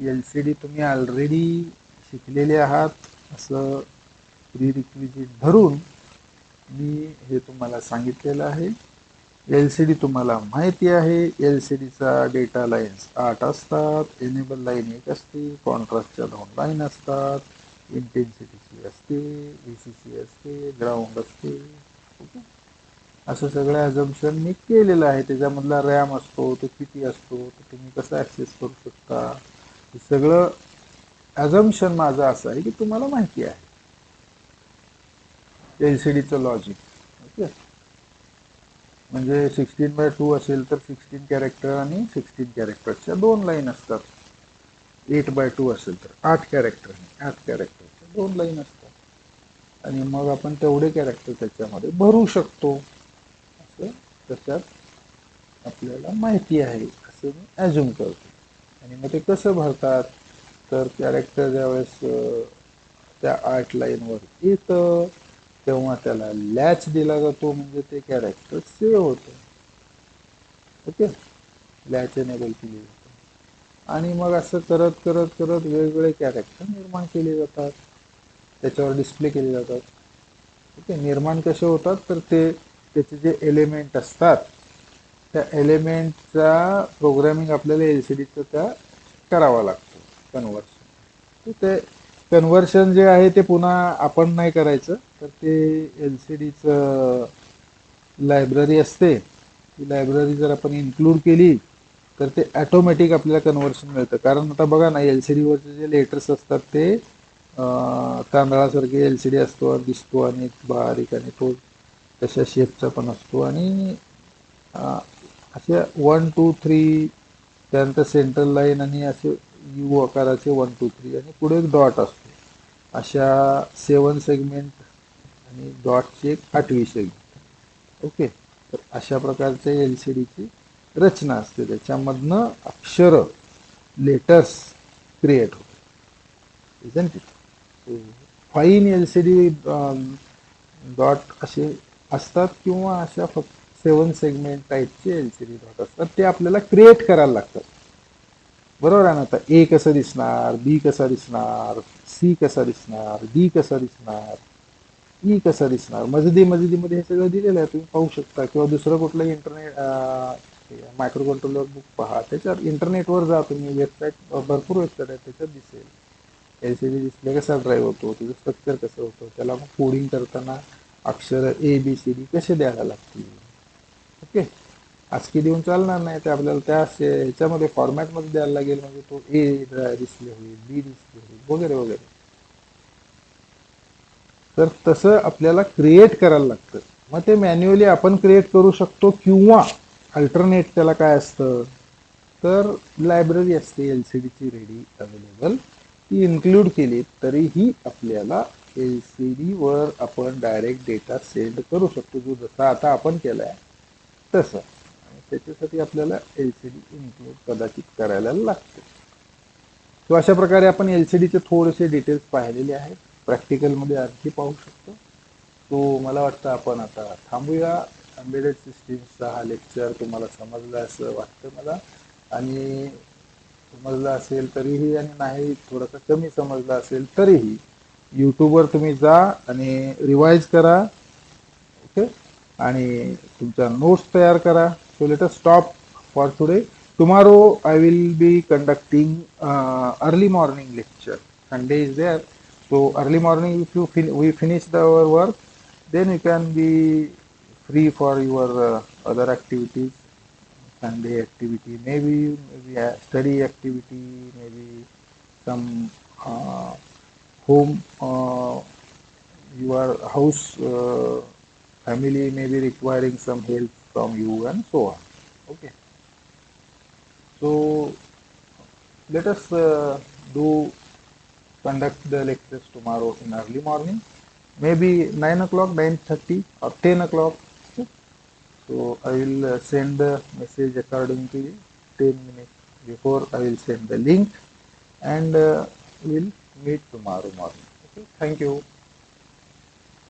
LCD तुम्ही ऑलरेडी शिकलेले आहात असं प्रीरिक्विजिट धरून मी हे तुम्हाला सांगितलेलं आहे. एलसीडी तुम्हाला माहिती आहे. एलसीडीचा डेटा लाईन्स 8 असतात, एनेबल लाईन 1 असते, कॉन्ट्रास्टच्या 2 लाईन असतात, इंटेन्सिटीची असते, व्हीसीसी असते, ग्राउंड असते. ओके. असं सगळं ॲझम्पशन मी केलेलं आहे. त्याच्यामधला रॅम असतो, तो किती असतो, तो तुम्ही कसं ॲक्सेस करू शकता, हे सगळं ॲझम्पशन माझं असं आहे की तुम्हाला माहिती आहे एलसीडीचं लॉजिक. ओके. म्हणजे 16:2 असेल तर 16 कॅरेक्टर आणि 16 कॅरेक्टरच्या 2 लाईन असतात. 8:2 असेल तर 8 कॅरेक्टर आणि 8 कॅरेक्टरच्या 2 लाईन असतात. आणि मग आपण तेवढे कॅरेक्टर त्याच्यामध्ये भरू शकतो असं त्याच्यात आपल्याला माहिती आहे असं मी ॲज्युम करतो. आणि मग ते कसं भरतात, तर कॅरेक्टर ज्यावेळेस त्या 8 लाईनवर येतं तेव्हा त्याला लॅच दिला जातो, म्हणजे ते कॅरेक्टर सेव्ह होतं. ओके. लॅच एनेबल केली जाते आणि मग असं करत करत करत वेगवेगळे कॅरेक्टर निर्माण केले जातात, त्याच्यावर डिस्प्ले केले जातात. ओके. निर्माण कसे होतात, तर ते त्याचे जे एलिमेंट असतात त्या एलिमेंटचा प्रोग्रामिंग आपल्याला एलसीडीचं त्या करावा लागतो, कन्व्हर्शन. ते कन्व्हर्शन जे आहे ते पुन्हा आपण नाही करायचं, तर ते एलसीडीचं लायब्ररी असते, ती लायब्ररी जर आपण इन्क्लूड केली तर ते ॲटोमॅटिक आपल्याला कन्व्हर्शन मिळतं. कारण आता बघा ना, एलसीडीवरचे जे लेटर्स असतात ते तांदळासारखे एलसीडी असतो, दिसतो आणि बारीक, आणि तो तशा शेपचा पण असतो, आणि असे 1 2 3 त्यानंतर सेंट्रल लाईन आणि असे यू आकाराचे 1 2 3 आणि पुढे एक डॉट असतो. अशा 7 सेगमेंट आणि डॉटची एक 8वी सेगमेंट. ओके. तर अशा प्रकारच्या एलसीडीची रचना असते, त्याच्यामधनं अक्षर लेटर्स क्रिएट होतात. isn't it? So, fine LCD dot असे असतात किंवा अशा फक्त 7 सेगमेंट टाईपचे LCD डॉट असतात, ते आपल्याला क्रिएट करायला लागतात. बरोबर आहे ना. आता ए कसं दिसणार, बी कसा दिसणार, सी कसा दिसणार, डी कसा दिसणार, ई कसा दिसणार, मजदी मध्ये हे सगळं दिलेलं आहे, तुम्ही पाहू शकता. किंवा दुसरं कुठलं इंटरनेट मायक्रो कंट्रोलर बुक पहा, त्याच्यावर इंटरनेटवर जा तुम्ही, वेबसाईट भरपूर वेबसाईट आहे, त्याच्यात दिसेल LCD डिस्प्ले कसा ड्राईव्ह होतो, त्याचं स्ट्रक्चर कसं होतं, त्याला मग कोडिंग करताना अक्षर ABCD कसे द्यायला लागतील. ओके. ASCII देऊन चालणार नाही, ते आपल्याला त्या ह्याच्यामध्ये फॉर्मॅटमध्ये द्यायला लागेल, म्हणजे तो ए डिस्प्ले होईल, बी डिस्प्ले होईल, वगैरे वगैरे. तर तसं आपल्याला क्रिएट करायला लागतं. मग ते मॅन्युअली आपण क्रिएट करू शकतो, किंवा अल्टरनेट त्याला काय असतं, तर लायब्ररी असते LCDची रेडी अवेलेबल, ती इन्क्लूड केली तरीही आपल्याला LCD वर आपण डायरेक्ट डेटा सेंड करू शकतो, जो जसा आता आपण केलाय तसं. आणि त्याच्यासाठी आपल्याला LCD इन्क्लूड कदाचित करायला लागते. तो अशा प्रकारे आपण LCDचे थोडेसे डिटेल्स पाहिलेले आहेत, प्रॅक्टिकलमध्ये आणखी पाहू शकतो. तो मला वाटतं आपण आता थांबूया. एम्बेडेड सिस्टीम्सचा हा लेक्चर तुम्हाला समजला असं वाटतं मला, आणि समजलं असेल तरीही, आणि नाही थोडंसं कमी समजलं असेल तरीही, यूट्यूबवर तुम्ही जा आणि रिवाइज करा. ओके. आणि तुमच्या नोट्स तयार करा. So let us stop for today. Tomorrow I will be conducting early morning lecture. Sunday is there, so early morning, if we finish our work, then you can be free for your other activities. Sunday activity, maybe a study activity, maybe some uh, home, your house family may be requiring some help from you, and so on. Okay. So let us do conduct the lectures tomorrow in early morning, maybe 9 o'clock, 9:30, or 10 o'clock. Okay. So I will send the message according to 10 minutes before. I will send the link, and we'll meet tomorrow morning. Okay. Thank you.